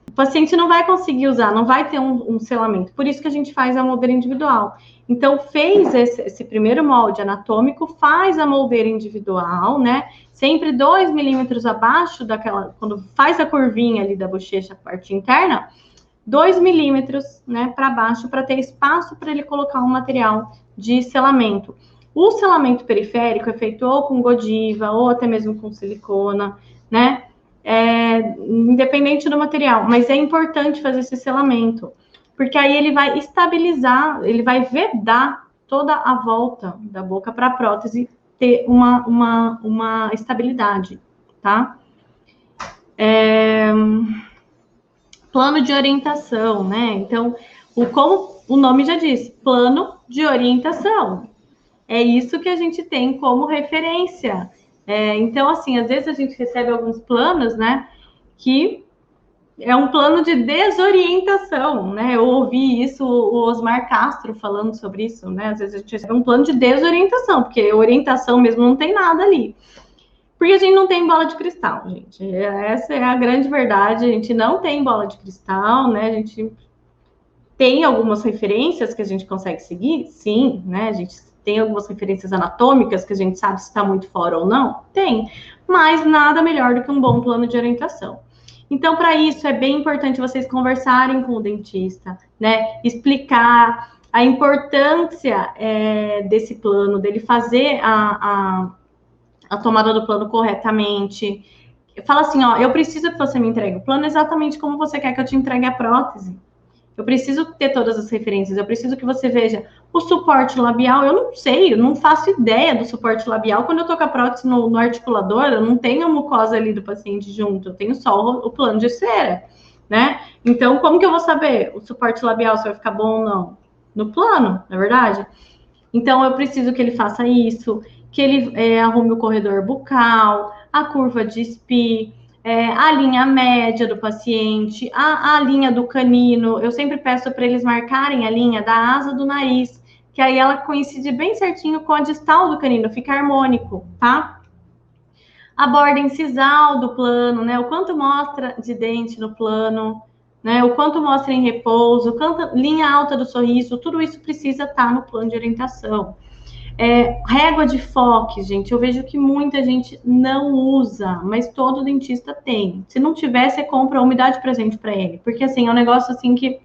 O paciente não vai conseguir usar, não vai ter um selamento. Por isso que a gente faz a moldeira individual. Então, fez esse primeiro molde anatômico, faz a moldeira individual, né? Sempre 2 milímetros abaixo daquela... Quando faz a curvinha ali da bochecha, a parte interna, 2 milímetros, né, para baixo, para ter espaço para ele colocar um material de selamento. O selamento periférico é feito ou com Godiva, ou até mesmo com silicona, né? Independente do material, mas é importante fazer esse selamento, porque aí ele vai estabilizar, ele vai vedar toda a volta da boca para a prótese ter uma estabilidade, tá? Plano de orientação, né? Então, como o nome já diz, plano de orientação. É isso que a gente tem como referência. Então, assim, às vezes a gente recebe alguns planos, né, que é um plano de desorientação, né? Eu ouvi isso, o Osmar Castro falando sobre isso, né? Às vezes a gente recebe um plano de desorientação, porque orientação mesmo não tem nada ali. Porque a gente não tem bola de cristal, gente. Essa é a grande verdade. A gente não tem bola de cristal, né? A gente tem algumas referências que a gente consegue seguir, sim, né? A gente tem algumas referências anatômicas que a gente sabe se está muito fora ou não? Tem, mas nada melhor do que um bom plano de orientação. Então, para isso, é bem importante vocês conversarem com o dentista, né? Explicar a importância desse plano, dele fazer a tomada do plano corretamente. Fala assim, ó, eu preciso que você me entregue o plano exatamente como você quer que eu te entregue a prótese. Eu preciso ter todas as referências, eu preciso que você veja o suporte labial. Eu não sei, eu não faço ideia do suporte labial. Quando eu tô com a prótese no articulador, eu não tenho a mucosa ali do paciente junto, eu tenho só o plano de cera, né? Então, como que eu vou saber o suporte labial, se vai ficar bom ou não? No plano, não é verdade? Então, eu preciso que ele faça isso, que ele arrume o corredor bucal, a curva de SPI, a linha média do paciente, a linha do canino. Eu sempre peço para eles marcarem a linha da asa do nariz, que aí ela coincide bem certinho com a distal do canino, fica harmônico, tá? A borda incisal do plano, né? O quanto mostra de dente no plano, né? O quanto mostra em repouso, linha alta do sorriso, tudo isso precisa estar no plano de orientação. Régua de Fock, gente, eu vejo que muita gente não usa, mas todo dentista tem. Se não tiver, você compra uma umidade presente para ele, porque assim, é um negócio assim que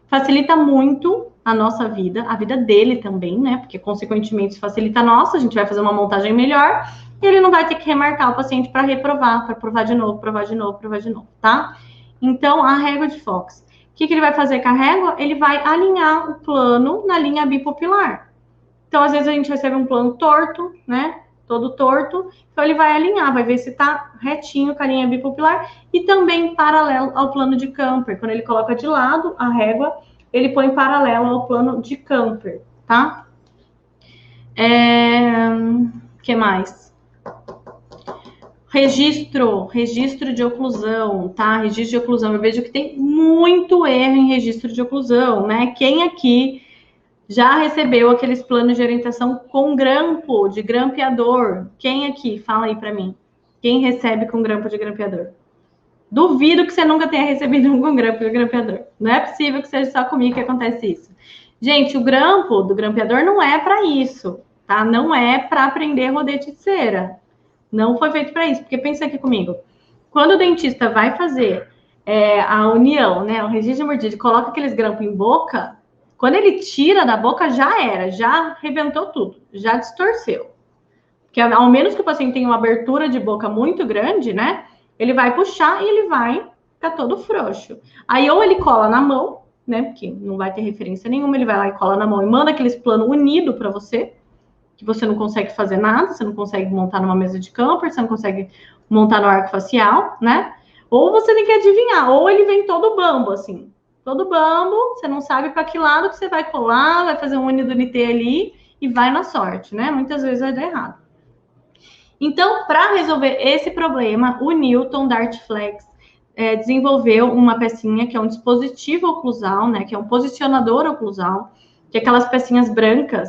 facilita muito a nossa vida, a vida dele também, né? Porque consequentemente facilita a nossa, a gente vai fazer uma montagem melhor e ele não vai ter que remarcar o paciente para reprovar, para provar de novo, tá? Então, a régua de Fock. O que ele vai fazer com a régua? Ele vai alinhar o plano na linha bipupilar. Então, às vezes, a gente recebe um plano torto, né? Todo torto. Então, ele vai alinhar, vai ver se tá retinho com a linha bipupilar e também paralelo ao plano de Camper. Quando ele coloca de lado a régua, ele põe paralelo ao plano de Camper, tá? Que mais? Registro de oclusão, tá? Registro de oclusão. Eu vejo que tem muito erro em registro de oclusão, né? Quem aqui já recebeu aqueles planos de orientação com grampo, de grampeador? Quem aqui? Fala aí para mim. Quem recebe com grampo de grampeador? Duvido que você nunca tenha recebido um com grampo de grampeador. Não é possível que seja só comigo que acontece isso. Gente, o grampo do grampeador não é para isso, tá? Não é para prender rodete de cera. Não foi feito para isso, porque pensa aqui comigo. Quando o dentista vai fazer a união, né, o registro de mordida, coloca aqueles grampos em boca, quando ele tira da boca, já era, já arrebentou tudo, já distorceu. Porque ao menos que o paciente tenha uma abertura de boca muito grande, né, ele vai puxar e ele vai ficar todo frouxo. Aí ou ele cola na mão, né? Porque não vai ter referência nenhuma, ele vai lá e cola na mão e manda aqueles plano unido para você, que você não consegue fazer nada, você não consegue montar numa mesa de camper, você não consegue montar no arco facial, né? Ou você tem que adivinhar, ou ele vem todo bambo, assim, todo bambo, você não sabe para que lado que você vai colar, vai fazer um unido unité ali e vai na sorte, né? Muitas vezes vai dar errado. Então, para resolver esse problema, o Newton da Artflex desenvolveu uma pecinha que é um dispositivo oclusal, né? Que é um posicionador oclusal, que é aquelas pecinhas brancas.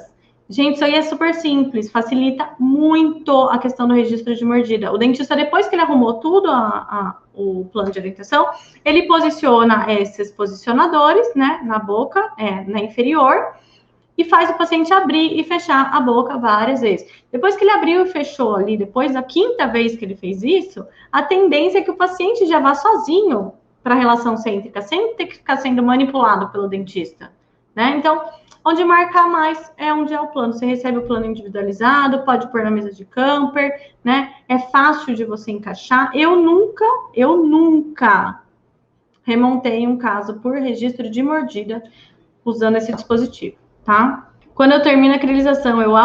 Gente, isso aí é super simples, facilita muito a questão do registro de mordida. O dentista, depois que ele arrumou tudo, o plano de orientação, ele posiciona esses posicionadores, né, na boca, na inferior, e faz o paciente abrir e fechar a boca várias vezes. Depois que ele abriu e fechou ali, depois da quinta vez que ele fez isso, a tendência é que o paciente já vá sozinho para a relação cêntrica, sem ter que ficar sendo manipulado pelo dentista, né? Então, onde marcar mais é onde é o plano. Você recebe o plano individualizado, pode pôr na mesa de camper, né? É fácil de você encaixar. Eu nunca remontei um caso por registro de mordida usando esse dispositivo, tá? Quando eu termino a acrilização, eu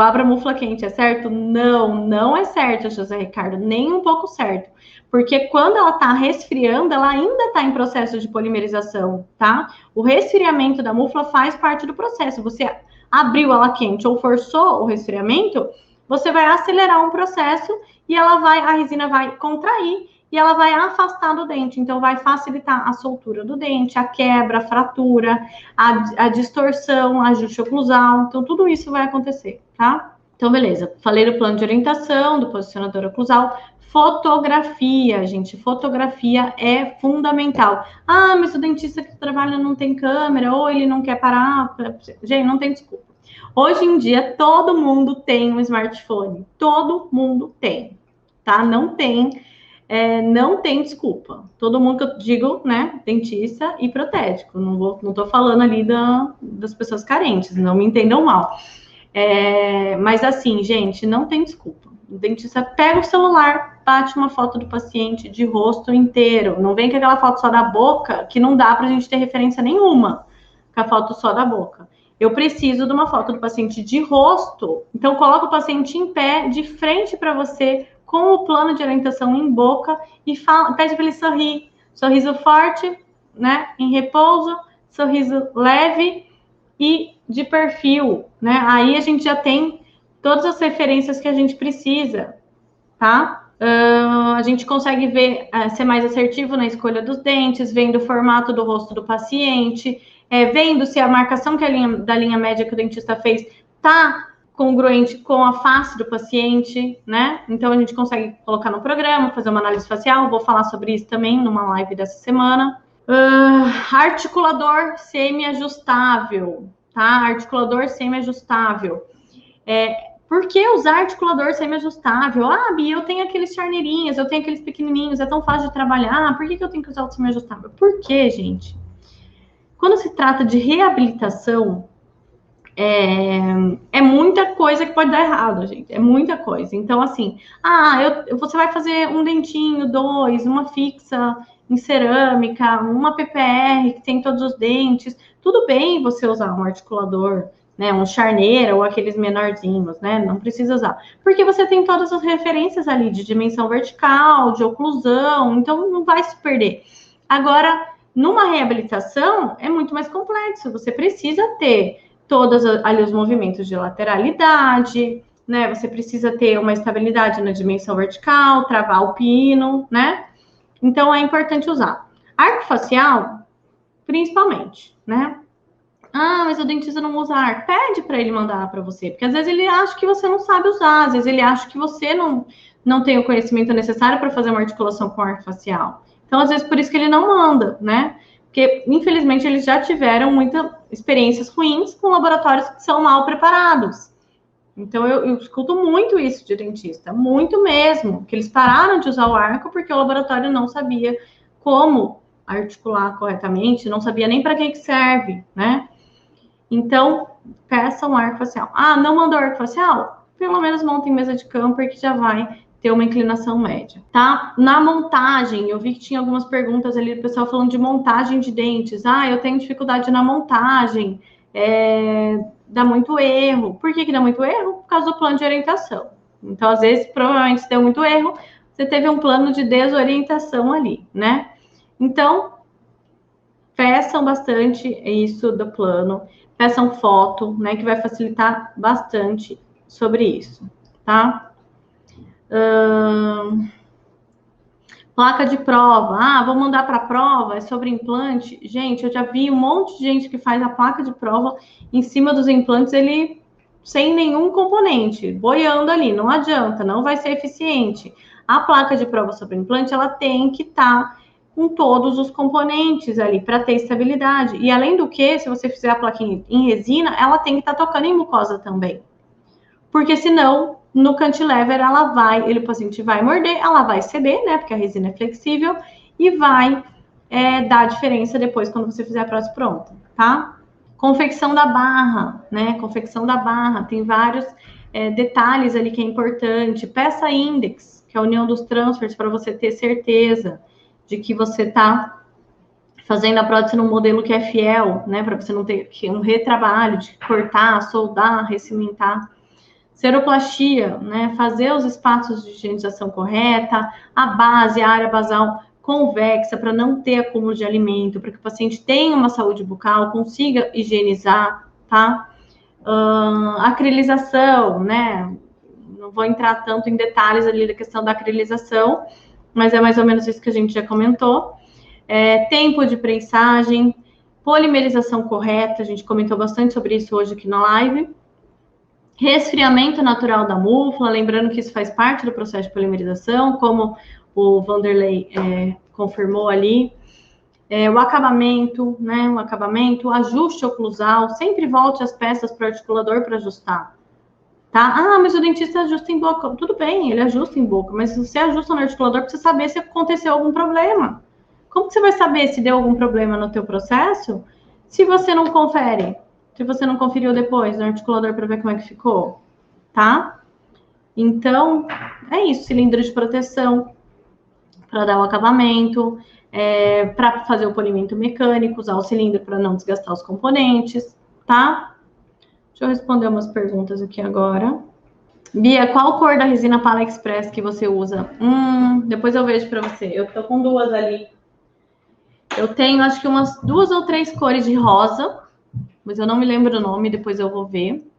abro a mufla quente, é certo? Não é certo, José Ricardo, nem um pouco certo. Porque quando ela tá resfriando, ela ainda tá em processo de polimerização, tá? O resfriamento da mufla faz parte do processo. Você abriu ela quente ou forçou o resfriamento, você vai acelerar um processo e a resina vai contrair e ela vai afastar do dente. Então, vai facilitar a soltura do dente, a quebra, a fratura, a distorção, ajuste oclusal. Então, tudo isso vai acontecer, tá? Então, beleza. Falei do plano de orientação, do posicionador oclusal. Fotografia, gente. Fotografia é fundamental. Ah, mas o dentista que trabalha não tem câmera, ou ele não quer parar. Gente, não tem desculpa. Hoje em dia, todo mundo tem um smartphone. Todo mundo tem, tá? Não tem desculpa. Todo mundo que eu digo, né, dentista e protético. Não tô falando ali das pessoas carentes, não me entendam mal. Mas assim, gente, não tem desculpa. O dentista pega o celular, bate uma foto do paciente de rosto inteiro. Não vem com aquela foto só da boca, que não dá pra gente ter referência nenhuma com a foto só da boca. Eu preciso de uma foto do paciente de rosto. Então, coloca o paciente em pé, de frente para você, com o plano de orientação em boca e pede para ele sorrir. Sorriso forte, né? Em repouso, sorriso leve e de perfil, né? Aí a gente já tem todas as referências que a gente precisa, tá? A gente consegue ser mais assertivo na escolha dos dentes, vendo o formato do rosto do paciente, vendo se a marcação da linha média que o dentista fez tá congruente com a face do paciente, né? Então, a gente consegue colocar no programa, fazer uma análise facial. Vou falar sobre isso também numa live dessa semana. Articulador semi-ajustável, tá? Articulador semi-ajustável. Por que usar articulador semi-ajustável? Ah, Bia, eu tenho aqueles charneirinhos, eu tenho aqueles pequenininhos, é tão fácil de trabalhar, por que eu tenho que usar o semi-ajustável? Por quê, gente? Quando se trata de reabilitação, é muita coisa que pode dar errado, gente. É muita coisa. Então, assim, você vai fazer um dentinho, dois, uma fixa em cerâmica, uma PPR que tem todos os dentes. Tudo bem você usar um articulador, né? Um charneira ou aqueles menorzinhos, né? Não precisa usar. Porque você tem todas as referências ali de dimensão vertical, de oclusão, então não vai se perder. Agora, numa reabilitação, é muito mais complexo. Você precisa ter todos ali os movimentos de lateralidade, né? Você precisa ter uma estabilidade na dimensão vertical, travar o pino, né? Então, é importante usar. Arco facial, principalmente, né? Ah, mas o dentista não usa arco. Pede para ele mandar para você, porque às vezes ele acha que você não sabe usar, às vezes ele acha que você não tem o conhecimento necessário para fazer uma articulação com arco facial. Então, às vezes, por isso que ele não manda, né? Porque, infelizmente, eles já tiveram muitas experiências ruins com laboratórios que são mal preparados. Então, eu escuto muito isso de dentista, muito mesmo, que eles pararam de usar o arco porque o laboratório não sabia como articular corretamente, não sabia nem para que serve, né? Então, peça um arco facial. Ah, não mandou arco facial? Pelo menos monta em mesa de camper que já vai ter uma inclinação média, tá? Na montagem, eu vi que tinha algumas perguntas ali do pessoal falando de montagem de dentes. Ah, eu tenho dificuldade na montagem, dá muito erro. Por que dá muito erro? Por causa do plano de orientação. Então, às vezes, provavelmente, se deu muito erro, você teve um plano de desorientação ali, né? Então, peçam bastante isso do plano, peçam foto, né, que vai facilitar bastante sobre isso, tá? Placa de prova. Ah, vou mandar para a prova, é sobre implante. Gente, eu já vi um monte de gente que faz a placa de prova em cima dos implantes, ele sem nenhum componente, boiando ali, não adianta, não vai ser eficiente. A placa de prova sobre implante, ela tem que estar com todos os componentes ali para ter estabilidade. E além do que, se você fizer a plaquinha em resina, ela tem que estar tocando em mucosa também. Porque senão, no cantilever, o paciente vai morder, ela vai ceder, né? Porque a resina é flexível e vai dar diferença depois quando você fizer a prótese pronta, tá? Confecção da barra, né? Confecção da barra, tem vários detalhes ali que é importante. Peça index, que é a união dos transfers, para você ter certeza de que você está fazendo a prótese num modelo que é fiel, né? Para você não ter um retrabalho de cortar, soldar, recimentar. Seroplastia, né? Fazer os espaços de higienização correta, a base, a área basal convexa para não ter acúmulo de alimento, para que o paciente tenha uma saúde bucal, consiga higienizar, tá? Acrilização, né? Não vou entrar tanto em detalhes ali da questão da acrilização, mas é mais ou menos isso que a gente já comentou. Tempo de prensagem, polimerização correta, a gente comentou bastante sobre isso hoje aqui na live. Resfriamento natural da múfula, lembrando que isso faz parte do processo de polimerização, como o Vanderlei confirmou ali. O acabamento, né? O acabamento, ajuste oclusal, sempre volte as peças para o articulador para ajustar. Tá? Ah, mas o dentista ajusta em boca. Tudo bem, ele ajusta em boca, mas se você ajusta no articulador, precisa saber se aconteceu algum problema. Como que você vai saber se deu algum problema no teu processo se você não confere? Se você não conferiu depois no articulador para ver como é que ficou, tá? Então, é isso. Cilindro de proteção para dar o acabamento, para fazer o polimento mecânico, usar o cilindro para não desgastar os componentes, tá? Deixa eu responder umas perguntas aqui agora. Bia, qual cor da resina Pala Express que você usa? Depois eu vejo para você. Eu tô com duas ali. Eu tenho, acho que umas 2 ou 3 cores de rosa, mas eu não me lembro o nome, depois eu vou ver.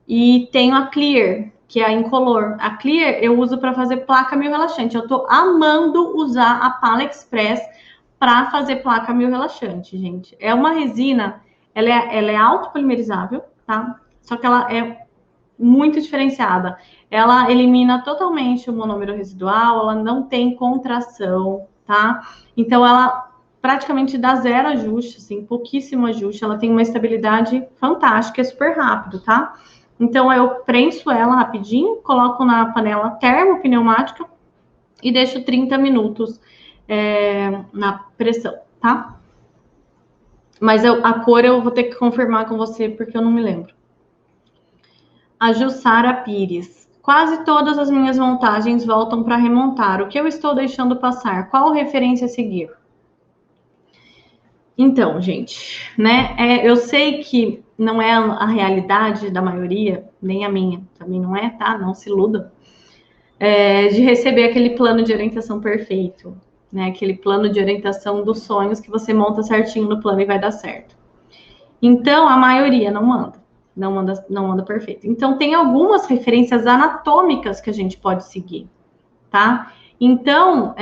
E tenho a Clear, que é a incolor. A Clear eu uso para fazer placa mil relaxante. Eu tô amando usar a Pala Express para fazer placa mil relaxante, gente. É uma resina, ela é autopolimerizável, tá? Só que ela é muito diferenciada. Ela elimina totalmente o monômero residual, ela não tem contração, tá? Então, ela praticamente dá zero ajuste, assim, pouquíssimo ajuste. Ela tem uma estabilidade fantástica, é super rápido, tá? Então, eu prenso ela rapidinho, coloco na panela termopneumática e deixo 30 minutos na pressão, tá? Mas a cor eu vou ter que confirmar com você, porque eu não me lembro. A Jussara Pires. Quase todas as minhas montagens voltam para remontar. O que eu estou deixando passar? Qual referência a seguir? Então, gente, né? Eu sei que não é a realidade da maioria, nem a minha, também não é, tá? Não se iludam. De receber aquele plano de orientação perfeito, né? Aquele plano de orientação dos sonhos que você monta certinho no plano e vai dar certo. Então, a maioria não manda. Não manda perfeito. Então, tem algumas referências anatômicas que a gente pode seguir, tá? Então,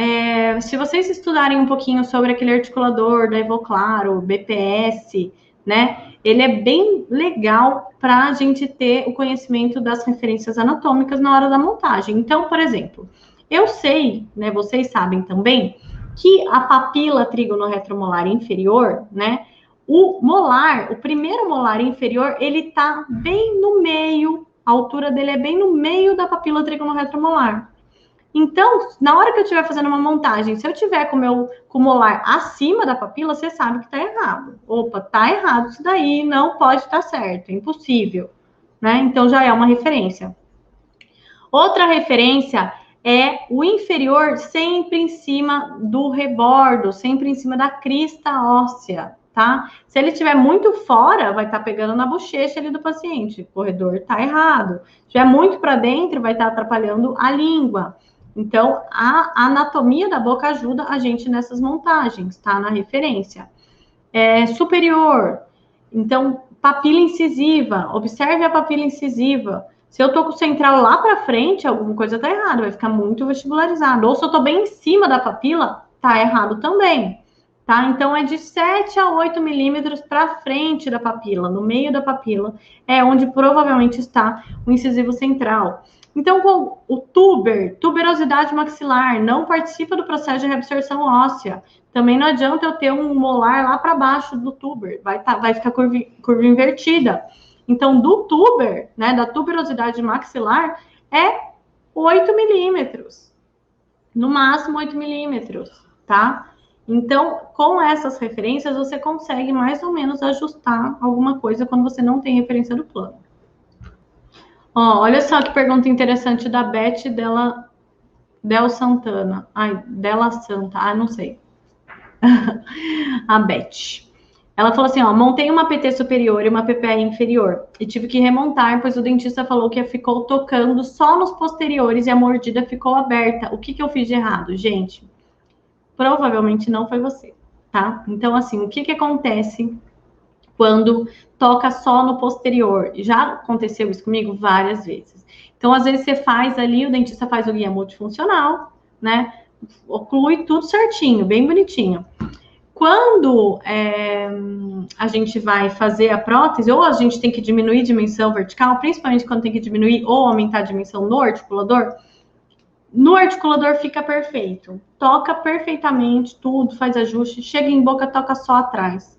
se vocês estudarem um pouquinho sobre aquele articulador da Evoclaro, BPS, né? Ele é bem legal para a gente ter o conhecimento das referências anatômicas na hora da montagem. Então, por exemplo, eu sei, né? Vocês sabem também que a papila trígono-retromolar inferior, né? O molar, o primeiro molar inferior, ele tá bem no meio, a altura dele é bem no meio da papila trígono-retromolar. Então, na hora que eu estiver fazendo uma montagem, se eu tiver com o molar acima da papila, você sabe que tá errado. Opa, tá errado isso daí, não pode estar certo, é impossível, né? Então, já é uma referência. Outra referência é o inferior sempre em cima do rebordo, sempre em cima da crista óssea, tá? Se ele estiver muito fora, vai estar pegando na bochecha ali do paciente. O corredor tá errado. Se estiver muito para dentro, vai estar atrapalhando a língua. Então, a anatomia da boca ajuda a gente nessas montagens, tá? Na referência. Superior. Então, papila incisiva. Observe a papila incisiva. Se eu tô com o central lá para frente, alguma coisa tá errada, vai ficar muito vestibularizado. Ou se eu tô bem em cima da papila, tá errado também, tá? Então, é de 7 a 8 milímetros para frente da papila, no meio da papila, é onde provavelmente está o incisivo central. Então, com o tuberosidade maxilar, não participa do processo de reabsorção óssea. Também não adianta eu ter um molar lá para baixo do tuber, vai ficar curva invertida. Então, do tuber, né, da tuberosidade maxilar, é 8 milímetros. No máximo 8 milímetros, tá? Então, com essas referências, você consegue mais ou menos ajustar alguma coisa quando você não tem referência do plano. Ó, olha só que pergunta interessante da Beth Del Santana. Ai, Della Santa. Ah, não sei. A Beth. Ela falou assim, ó, montei uma PT superior e uma PPI inferior e tive que remontar, pois o dentista falou que ficou tocando só nos posteriores e a mordida ficou aberta. O que eu fiz de errado? Gente, provavelmente não foi você, tá? Então, assim, o que acontece quando toca só no posterior? Já aconteceu isso comigo várias vezes. Então, às vezes você faz ali, o dentista faz o guia multifuncional, né? Oclui tudo certinho, bem bonitinho. Quando a gente vai fazer a prótese, ou a gente tem que diminuir a dimensão vertical, principalmente quando tem que diminuir ou aumentar a dimensão no articulador fica perfeito. Toca perfeitamente tudo, faz ajuste, chega em boca, toca só atrás.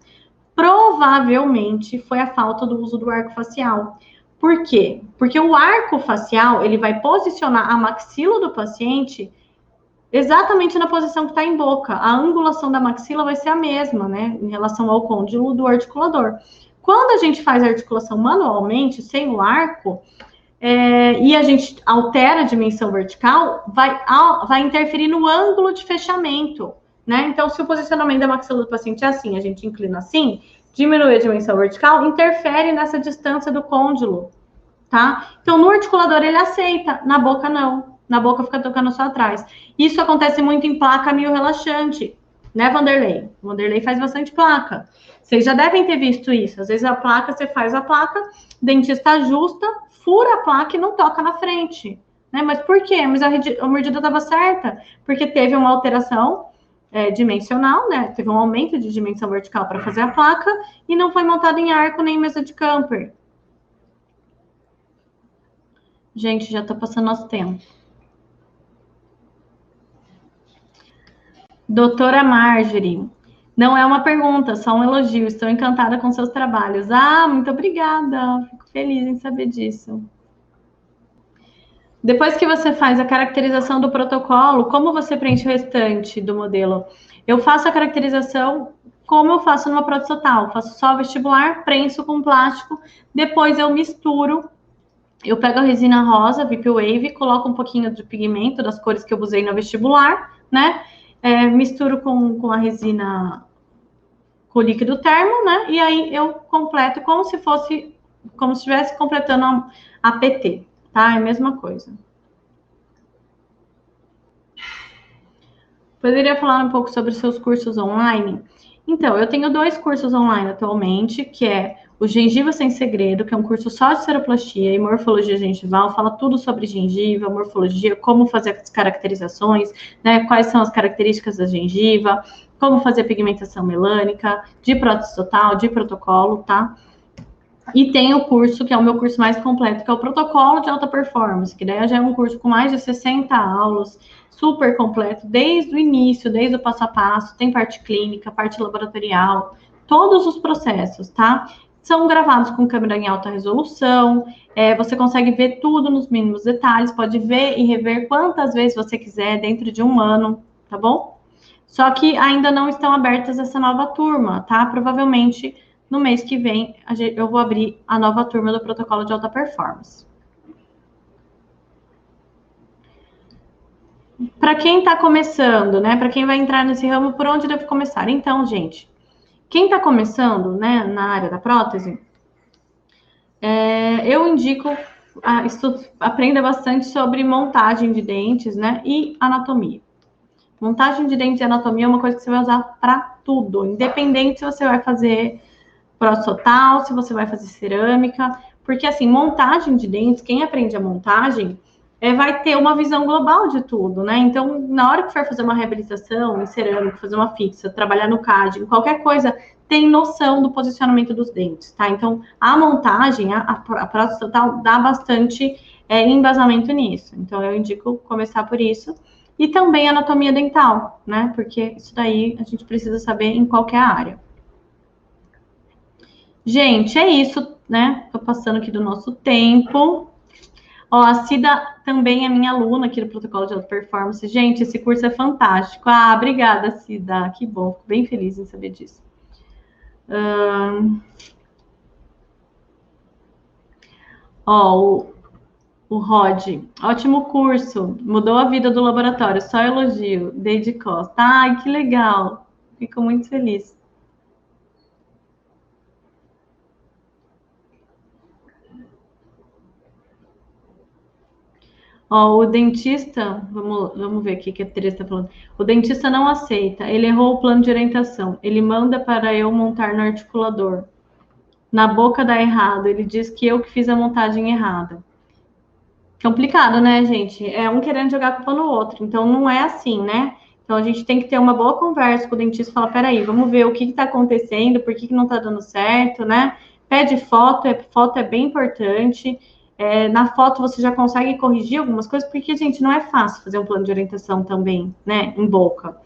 Provavelmente foi a falta do uso do arco facial. Por quê? Porque o arco facial, ele vai posicionar a maxila do paciente exatamente na posição que está em boca. A angulação da maxila vai ser a mesma, né? Em relação ao côndilo do articulador. Quando a gente faz a articulação manualmente, sem o arco, e a gente altera a dimensão vertical, vai interferir no ângulo de fechamento, né? Então, se o posicionamento da maxila do paciente é assim, a gente inclina assim, diminui a dimensão vertical, interfere nessa distância do côndilo, tá? Então, no articulador ele aceita, na boca não. Na boca fica tocando só atrás. Isso acontece muito em placa mio-relaxante, né, Vanderlei? Vanderlei faz bastante placa. Vocês já devem ter visto isso. Às vezes a placa, você faz a placa, o dentista ajusta, fura a placa e não toca na frente. Né? Mas por quê? Mas a mordida estava certa. Porque teve uma alteração dimensional, né? Teve um aumento de dimensão vertical para fazer a placa e não foi montado em arco nem em mesa de camper. Gente, já está passando nosso tempo. Doutora Marjorie, não é uma pergunta, só um elogio. Estou encantada com seus trabalhos. Ah, muito obrigada. Fico feliz em saber disso. Depois que você faz a caracterização do protocolo, como você preenche o restante do modelo? Eu faço a caracterização como eu faço numa prótese total. Faço só vestibular, prenso com plástico, depois eu misturo. Eu pego a resina rosa, VIP Wave, coloco um pouquinho de pigmento das cores que eu usei no vestibular, né? Misturo com a resina, com o líquido termo, né? E aí eu completo como se estivesse completando a PT, tá? É a mesma coisa. Poderia falar um pouco sobre os seus cursos online? Então, eu tenho 2 cursos online atualmente, que é o Gengiva Sem Segredo, que é um curso só de seroplastia e morfologia gengival, fala tudo sobre gengiva, morfologia, como fazer as caracterizações, né, quais são as características da gengiva, como fazer pigmentação melânica, de prótese total, de protocolo, tá? E tem o curso, que é o meu curso mais completo, que é o Protocolo de Alta Performance, que daí já é um curso com mais de 60 aulas, super completo, desde o início, desde o passo a passo, tem parte clínica, parte laboratorial, todos os processos, tá? São gravados com câmera em alta resolução, você consegue ver tudo nos mínimos detalhes, pode ver e rever quantas vezes você quiser dentro de um ano, tá bom? Só que ainda não estão abertas essa nova turma, tá? Provavelmente no mês que vem eu vou abrir a nova turma do Protocolo de Alta Performance. para quem está começando, né? Para quem vai entrar nesse ramo, por onde deve começar? Então, gente, quem está começando, né, na área da prótese, eu indico aprenda bastante sobre montagem de dentes, né, e anatomia. Montagem de dentes e anatomia é uma coisa que você vai usar para tudo, independente se você vai fazer prótese total, se você vai fazer cerâmica, porque assim, montagem de dentes, quem aprende a montagem vai ter uma visão global de tudo, né? Então, na hora que for fazer uma reabilitação em cerâmica, fazer uma fixa, trabalhar no CAD, em qualquer coisa, tem noção do posicionamento dos dentes, tá? Então, a montagem, a prótese total, dá bastante embasamento nisso. Então, eu indico começar por isso. E também anatomia dental, né? Porque isso daí a gente precisa saber em qualquer área. Gente, é isso, né? Tô passando aqui do nosso tempo. Ó, a Cida também é minha aluna aqui do Protocolo de Alta Performance. Gente, esse curso é fantástico. Ah, obrigada, Cida. Que bom, fico bem feliz em saber disso. Ó, o Rod, ótimo curso. Mudou a vida do laboratório, só elogio. Deide Costa. Ai, que legal. Fico muito feliz. Ó, o dentista, vamos ver aqui que a Teresa está falando. O dentista não aceita, ele errou o plano de orientação. Ele manda para eu montar no articulador. Na boca dá errado, ele diz que eu que fiz a montagem errada. Complicado, né, gente? É um querendo jogar a culpa no outro. Então, não é assim, né? Então, a gente tem que ter uma boa conversa com o dentista e falar: peraí, vamos ver o que está acontecendo, por que não está dando certo, né? Pede foto é bem importante. Na foto você já consegue corrigir algumas coisas, porque, gente, não é fácil fazer um plano de orientação também, né, em boca.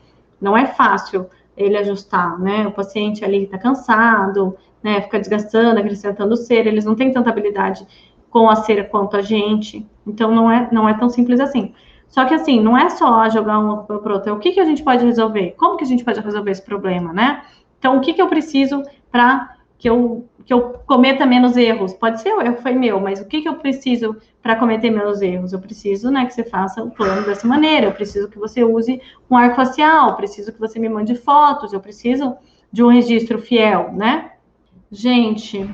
Não é fácil ele ajustar, né? O paciente ali está cansado, né? Fica desgastando, acrescentando cera, eles não têm tanta habilidade com a cera quanto a gente. Então, não é tão simples assim. Só que, assim, não é só jogar uma para outra. O que a gente pode resolver? Como que a gente pode resolver esse problema, né? Então, o que eu preciso para que eu cometa menos erros? Pode ser o erro foi meu, mas o que eu preciso para cometer menos erros? Eu preciso, né, que você faça o plano dessa maneira. Eu preciso que você use um arco facial. Eu preciso que você me mande fotos. Eu preciso de um registro fiel, né? Gente,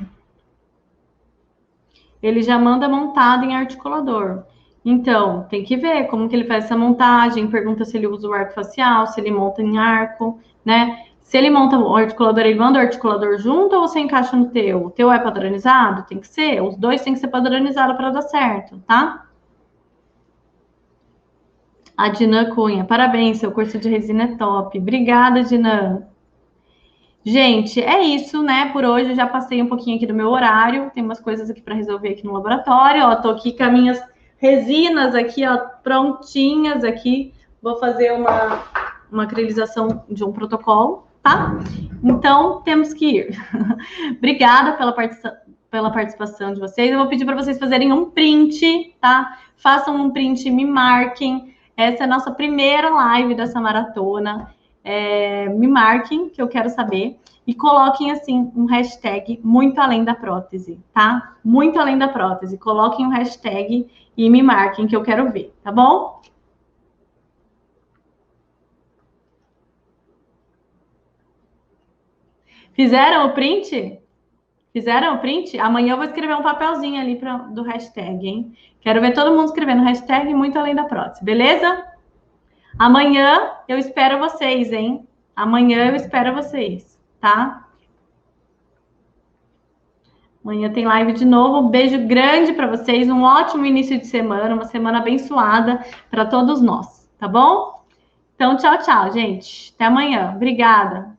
ele já manda montado em articulador. Então, tem que ver como que ele faz essa montagem, pergunta se ele usa o arco facial, se ele monta em arco, né? Se ele monta o articulador, ele manda o articulador junto ou você encaixa no teu? O teu é padronizado? Tem que ser. Os dois tem que ser padronizados para dar certo, tá? A Dinan Cunha, parabéns, seu curso de resina é top. Obrigada, Dinan. Gente, é isso, né? Por hoje eu já passei um pouquinho aqui do meu horário. Tem umas coisas aqui para resolver aqui no laboratório. Ó, tô aqui com as minhas resinas aqui, ó, prontinhas aqui. Vou fazer uma acrilização de um protocolo, tá? Então, temos que ir. Obrigada pela participação de vocês. Eu vou pedir para vocês fazerem um print, tá? Façam um print, me marquem. Essa é a nossa primeira live dessa maratona. Me marquem, que eu quero saber, e coloquem, assim, um hashtag muito além da prótese, tá? Muito além da prótese. Coloquem um hashtag e me marquem, que eu quero ver, tá bom? Fizeram o print? Fizeram o print? Amanhã eu vou escrever um papelzinho ali do hashtag, hein? Quero ver todo mundo escrevendo hashtag muito além da prótese, beleza? Amanhã eu espero vocês, hein? Amanhã eu espero vocês, tá? Amanhã tem live de novo. Um beijo grande para vocês. Um ótimo início de semana, uma semana abençoada para todos nós, tá bom? Então, tchau, tchau, gente. Até amanhã. Obrigada.